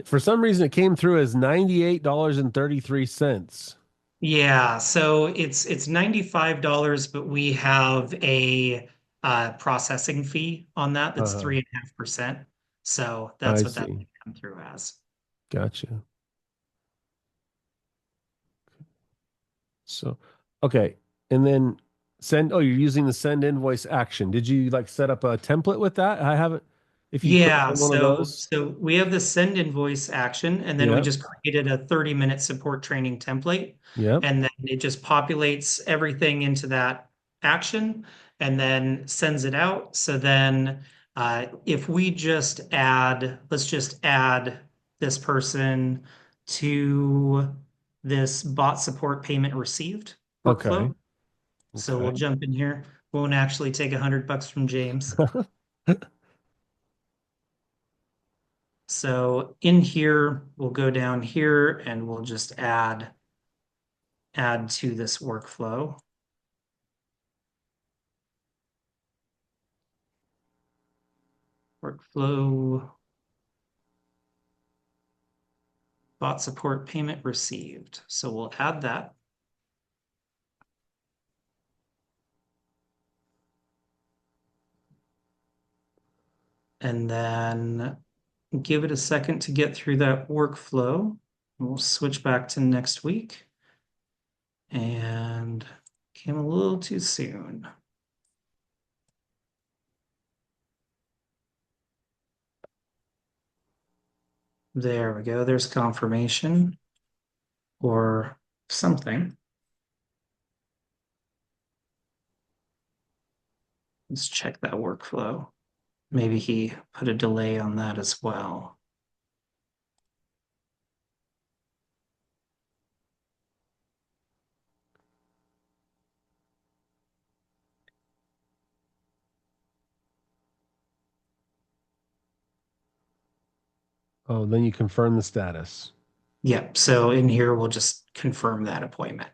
For some reason, it came through as $98.33. Yeah, so it's $95, but we have a processing fee on that that's Uh, 3.5%. So that's I what that see. would come through as. Gotcha. So, okay. And then send, oh, you're using the send invoice action. Did you like set up a template with that? I haven't, if you click Yeah, on one of so those. so we have the send invoice action, and then we Yep. just created a 30-minute support training template, Yep. and then it just populates everything into that action and then sends it out. So then if we just let's just add this person to this bot support payment received Okay. workflow. So Okay. we'll jump in here. Won't actually take $100 from James. So in here, we'll go down here and we'll just add to this workflow. Workflow. bot support payment received. So we'll add that. And then give it a second to get through that workflow. We'll switch back to next week. And came a little too soon. There we go. There's confirmation or something. Let's check that workflow. Maybe he put a delay on that as well. Oh, then you confirm the status. Yep. So in here, we'll just confirm that appointment.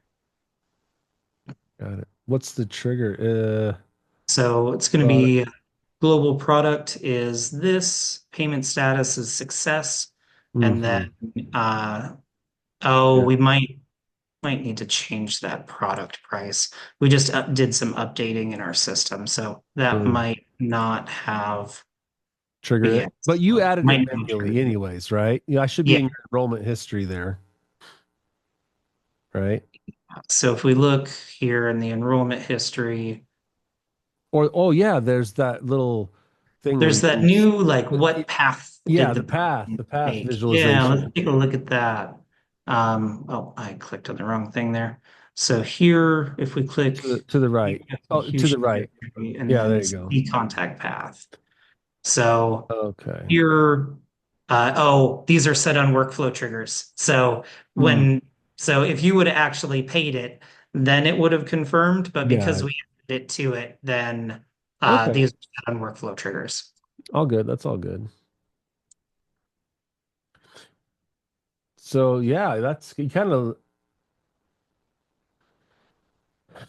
Got it. What's the trigger? So it's going to Product. be global product is this, payment status is success. And then, Mm-hmm. uh, oh, Yeah. we might need to change that product price. We just did some updating in our system, so that Mm. might not have, Trigger yeah, it. But you so added it might not have manually triggered. anyways, right? Yeah, I should be Yeah. in your enrollment history there, right? So if we look here in the enrollment history, Or oh yeah, there's that little thing where there's you that can new like what path yeah, did the the person path take? Yeah, let's visualization. take a look at that. Oh, I clicked on the wrong thing there. So here, if we click To the right. Oh, to the execution right. history and Yeah, there then you go. see contact path. So Okay. here, oh, these are set on workflow triggers. So Hmm. when, so if you would have actually paid it, then it would have confirmed. But Yeah. because we added it to it, then Okay. these are set on workflow triggers. All good. That's all good. So yeah, that's kind of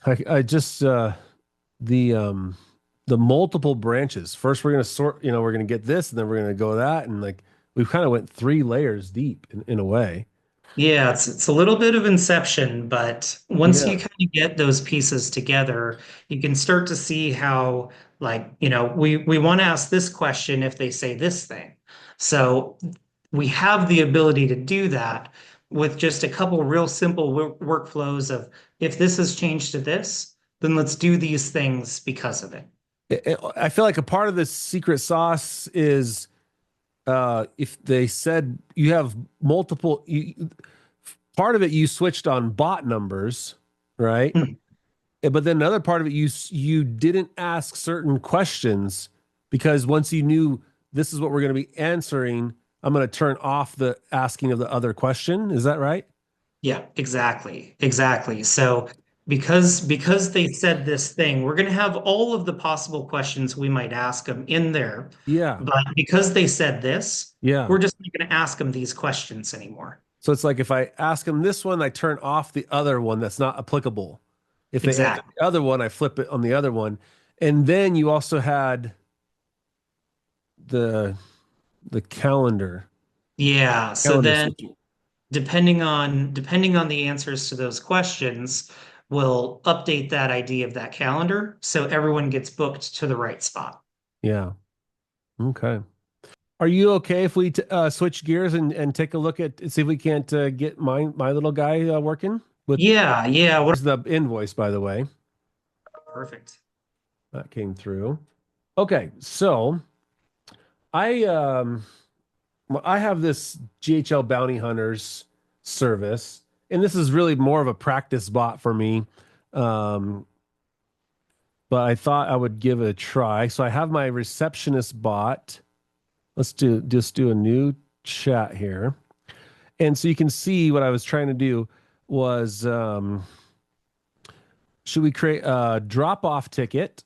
I just the multiple branches. First we're gonna sort, we're gonna get this and then we're gonna go that and like we've kind of went three layers deep in a way. Yeah, it's a little bit of inception, but once you Yeah. kind of get those pieces together, you can start to see how, like, we want to ask this question if they say this thing. So we have the ability to do that with just a couple real simple workflows of if this has changed to this, then let's do these things because of it. I feel like a part of the secret sauce is if they said you have part of it you switched on bot numbers, right? Hmm. But then another part of it you didn't ask certain questions because once you knew this is what we're going to be answering, I'm going to turn off the asking of the other question. Is that right? Yeah, exactly. Exactly. So because they said this thing, we're going to have all of the possible questions we might ask them in there. Yeah. But because they said this, Yeah. we're just not going to ask them these questions anymore. So it's like if I ask them this one, I turn off the other one that's not applicable. If they answer Exactly. the other one, I flip it on the other one. And then you also had the the Yeah. So calendar then switching. depending on the answers to those questions, we'll update that ID of that calendar so everyone gets booked to the right spot. Yeah. Okay. Are you okay if we switch gears and take a look at see if we can't get my little guy working with Yeah, yeah. What here's the invoice by the way Perfect. that came through. Okay, so I I have this GHL Bounty Hunters service, and this is really more of a practice bot for me. Um, but I thought I would give it a try. So I have my receptionist bot. Let's do a new chat here. And so you can see what I was trying to do was should we create a drop off ticket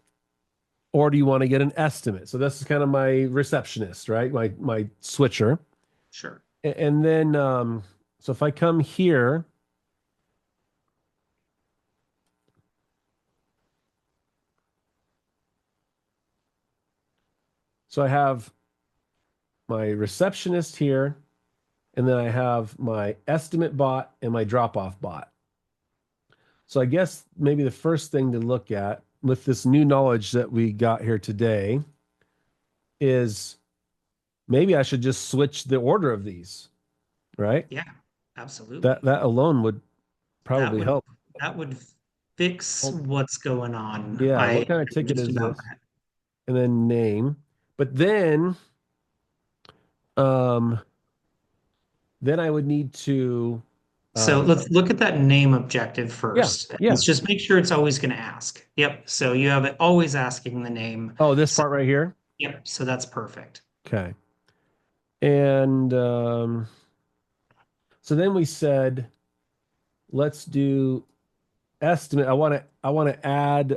or do you want to get an estimate? So this is kind of my receptionist, right? My switcher. Sure. And then so if I come here, so I have my receptionist here, and then I have my estimate bot and my drop off bot. So I guess maybe the first thing to look at with this new knowledge that we got here today is maybe I should just switch the order of these, right? Yeah, That absolutely. that alone would That probably would help. that would fix Well, what's going on. yeah, I what kind of am ticket just is about this? that. And then name. But um then I would need to So um let's look at that name objective yeah, first. yeah. Let's just make sure it's always going to ask. Yep. So you have it always asking the name. Oh, this So part right here. yep. So that's perfect. Okay. And so then we said let's do estimate. I want to add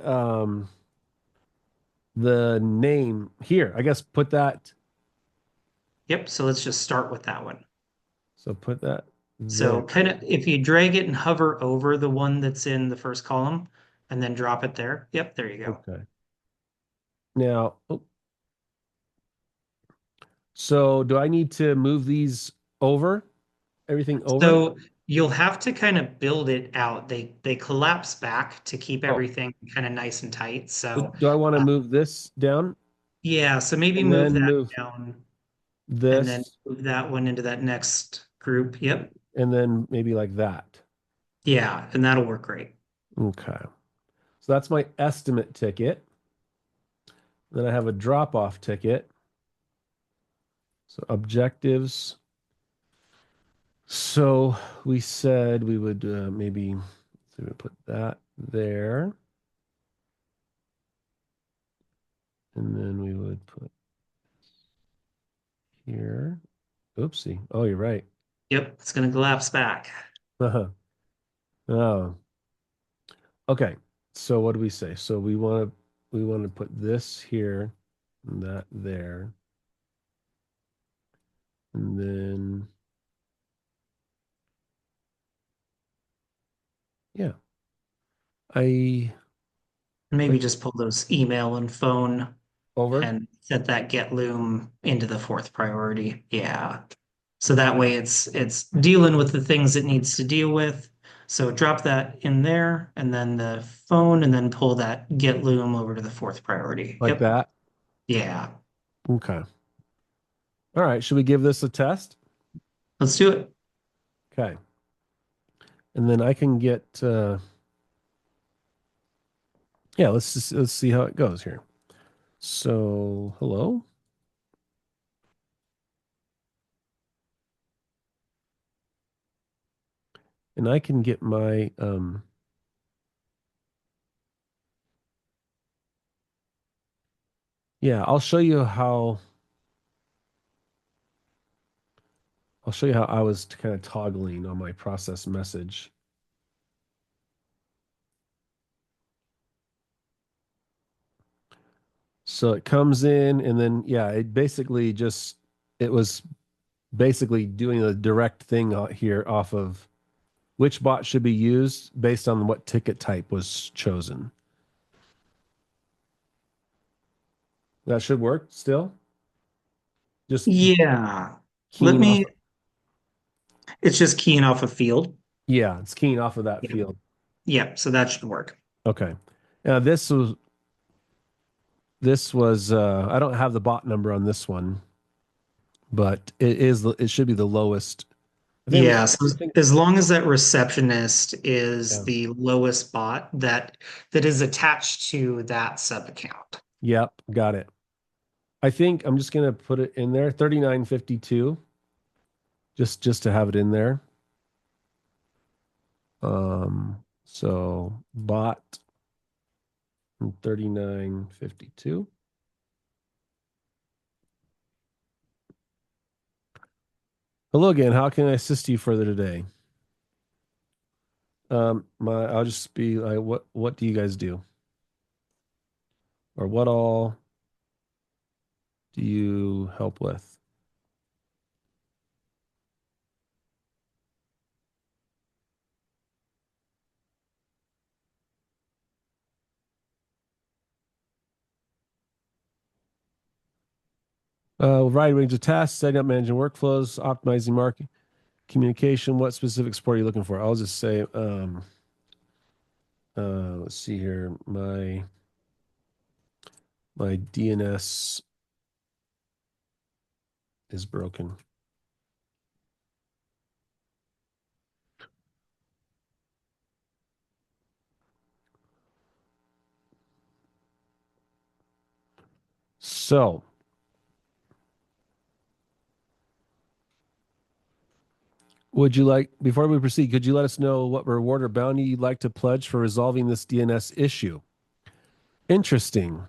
the name here. I guess put that. Yep. So let's just start with that one. So put that So there. kind of if you drag it and hover over the one that's in the first column and then drop it there. Yep. There you go. Okay. Now, oh, so do I need to move these over? Everything over? So you'll have to kind of build it out. They collapse back to keep Oh, everything kind of nice and tight. So do I want to move this down yeah, so maybe and move then that move down and then this move that one into that next group. Yep. and then maybe like that? Yeah, and that'll work great. Okay. So that's my estimate ticket. Then I have a drop off ticket. So objectives. So we said we would maybe so we would put that there, and then we would put here. Oopsie. Oh, you're right. Yep, it's gonna collapse back. Oh, okay. So what do we say? So we want to put this here and that there, and then yeah, I Maybe click just pull those email and phone over and set that get loom into the fourth priority. Yeah. So that way it's dealing with the things it needs to deal with. So drop that in there and then the phone and then pull that get loom over to the fourth priority. like Yep. that. Yeah. Okay. All right. Should we give this a test? Let's do it. Okay. And then I can get yeah, let's see how it goes here. So, hello. And I can get my yeah, I'll show you how I was kind of toggling on my process message. So it comes in and then yeah, it was basically doing a direct thing out here off of which bot should be used based on what ticket type was chosen. That should work still. Just Yeah. Let keying off. me, it's just keying off a field. Yeah, it's keying off of that Yeah. field. Yeah. So that should work. Okay. Now this was I don't have the bot number on this one, but it should be the lowest. Yeah, so I think as long as that receptionist is yeah. the lowest bot that is attached to that sub account. Yep, got it. I think I'm just gonna put it in there, 3952, just to have it in there. So bot 3952. Hello again. How can I assist you further today? I'll just be like, what do you guys do? Or what all do you help with? Wide range of tasks, setting up managing workflows, optimizing marketing. Communication, what specific support are you looking for? I'll just say, let's see here. My DNS is broken. So, would you like, before we proceed, could you let us know what reward or bounty you'd like to pledge for resolving this DNS issue? Interesting.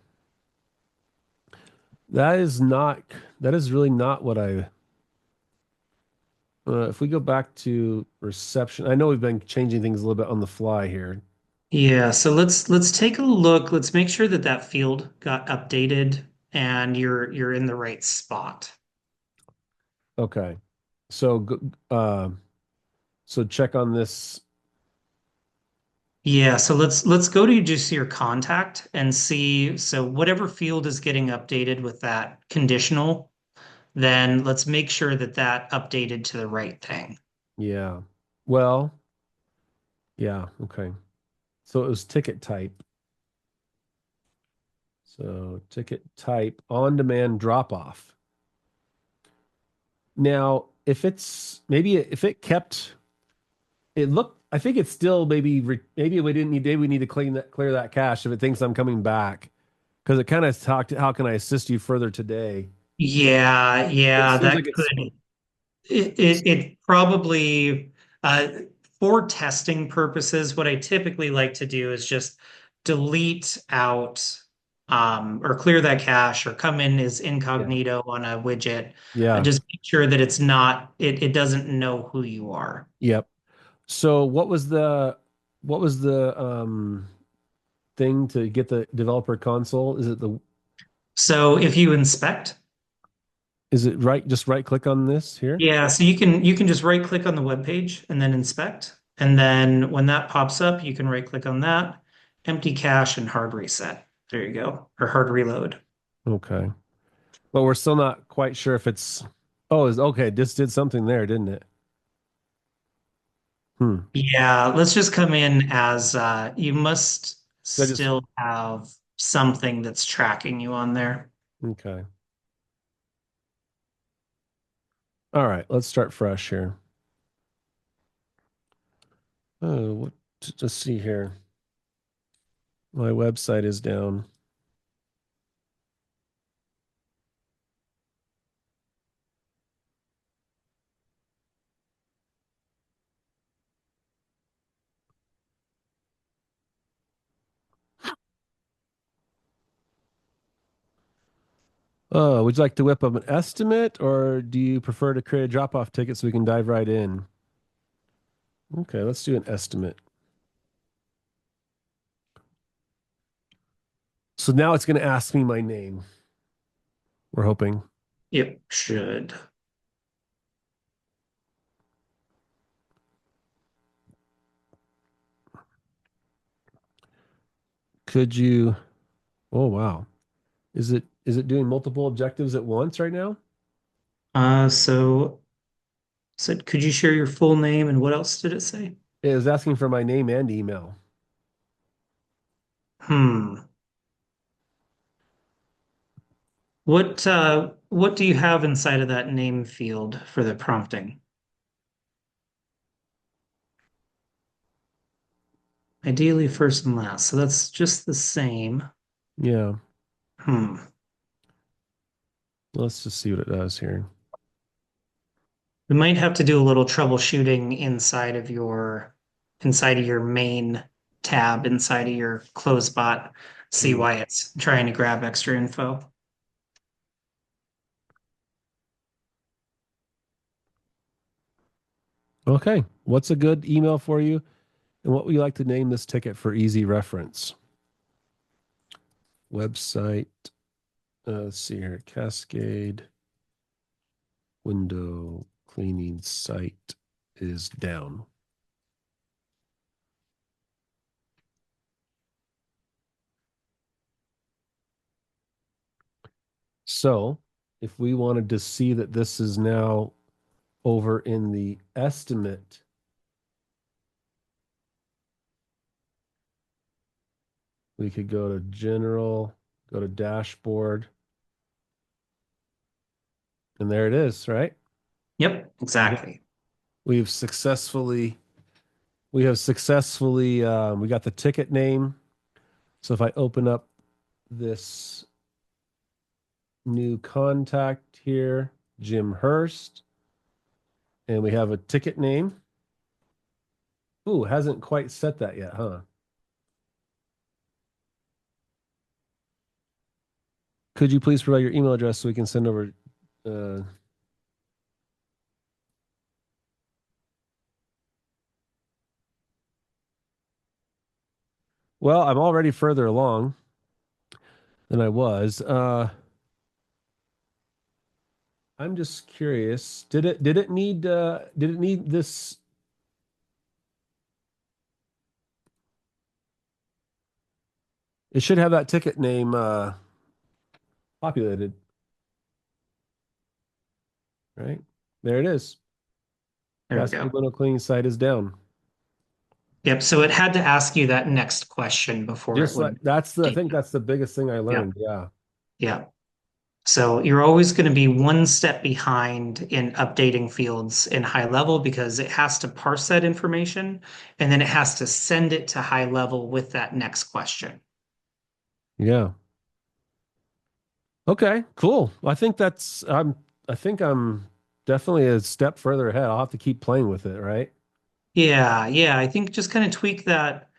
That is not, that is really not what if we go back to reception, I know we've been changing things a little bit on the fly here. Yeah, so let's take a look. Let's make sure that that field got updated and you're in the right spot. Okay. So, so check on this. Yeah, so let's go to just your contact and see. So whatever field is getting updated with that conditional, then let's make sure that that updated to the right thing. Yeah. Well, yeah. Okay. So it was ticket type. So ticket type on demand drop off. Now, if it's maybe if it kept it looked, I think it's still maybe we didn't need maybe we need to clear that cache if it thinks I'm coming back because it kind of talked how can I assist you further today? Yeah, It yeah, seems that like it's could it probably uh, for testing purposes, what I typically like to do is just delete out or clear that cache or come in as yeah. incognito on a widget and Yeah. just make sure that it's not it doesn't know who you are. Yep. So what was the thing to get the developer console? So if you inspect, Is it right just right click on this here? yeah, so you can just right click on the web page and then inspect. And then when that pops up, you can right click on that, empty cache and hard reset. There you go. Or hard reload. Okay. But we're still not quite sure if it's oh, is okay, this did something there, didn't it? Hmm. Yeah, let's just come in as you must So I just still have something that's tracking you on there. okay. All right, let's start fresh here. Oh, what just see here. My website is down. Oh, would you like to whip up an estimate or do you prefer to create a drop-off ticket so we can dive right in? Okay, let's do an estimate. So now it's going to ask me my name. We're hoping. Yep, should. Could you? Oh, wow. Is it doing multiple objectives at once right now? So said, could you share your full name and what else did it say? It is asking for my name and email. Hmm. What do you have inside of that name field for the prompting? Ideally first and last. So that's just the same. Yeah. Hmm. Let's just see what it does here. We might have to do a little troubleshooting inside of your main tab inside of your CloseBot, see Hmm. why it's trying to grab extra info. Okay. What's a good email for you? And what would you like to name this ticket for easy reference? Website. Let's see here. Cascade window cleaning site is down. So if we wanted to see that this is now over in the estimate, we could go to general, go to dashboard, and there it is, right? Yep, Yeah. exactly. We've successfully, we have successfully, we got the ticket name. So if I open up this new contact here, Jim Hurst, and we have a ticket name. Ooh, hasn't quite set that yet, huh? Could you please provide your email address so we can send over? Uh, well, I'm already further along than I was. I'm just curious. Did it need this? It should have that ticket name populated, right? There it is. There we Vascular go. window cleaning site is down. Yep. So it had to ask you that next question before it Just like would that's the I update think you. that's the biggest thing I Yeah. learned. Yeah. Yeah. So you're always going to be one step behind in updating fields in HighLevel because it has to parse that information and then it has to send it to HighLevel with that next question. Yeah. Okay, cool. I think I'm definitely a step further ahead. I'll have to keep playing with it, right? Yeah, yeah. I think just kind of tweak that,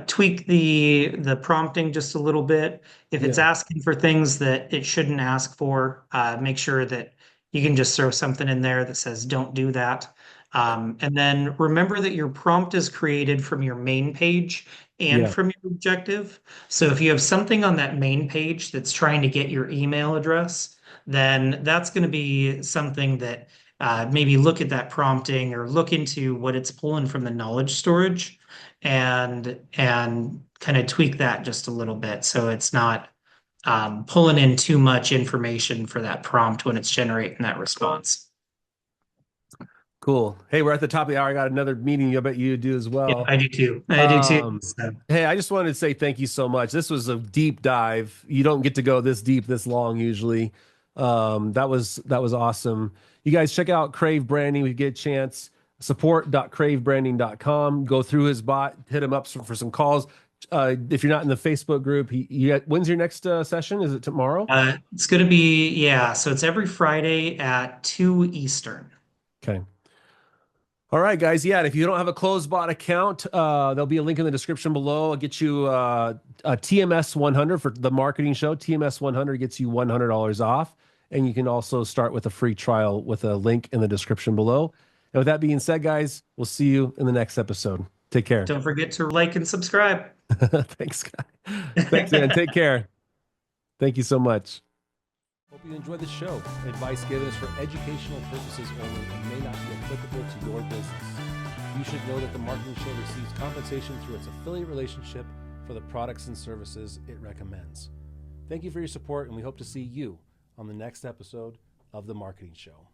tweak the prompting just a little bit. If it's Yeah. asking for things that it shouldn't ask for, make sure that you can just throw something in there that says "Don't do that." And then remember that your prompt is created from your main page and Yeah. from your objective. So if you have something on that main page that's trying to get your email address, then that's going to be something that maybe look at that prompting or look into what it's pulling from the knowledge storage and kind of tweak that just a little bit so it's not pulling in too much information for that prompt when it's generating that response. Cool. Hey, we're at the top of the hour. I got another meeting. I bet you do as Yeah, well. I do too. I do too. Um, So, hey, I just wanted to say thank you so much. This was a deep dive. You don't get to go this deep, this long usually. That was awesome. You guys check out Krave Branding. We get a chance. Support.cravebranding.com. Go through his bot, hit him up for some calls. If you're not in the Facebook group, when's your next session? Is it tomorrow? it's going to be, yeah. So it's every Friday at 2 Eastern. Okay. All right, guys. Yeah, and if you don't have a CloseBot account, there'll be a link in the description below. I'll get you a TMS 100 for the marketing show. TMS 100 gets you $100 off, and you can also start with a free trial with a link in the description below. And with that being said, guys, we'll see you in the next episode. Take care. Don't forget to like and subscribe. Thanks, guy. Thanks, man. Take care. Thank you so much. Hope you enjoyed the show. Advice given is for educational purposes only and may not be applicable to your business. You should know that the marketing show receives compensation through its affiliate relationship for the products and services it recommends. Thank you for your support, and we hope to see you on the next episode of The Marketing Show.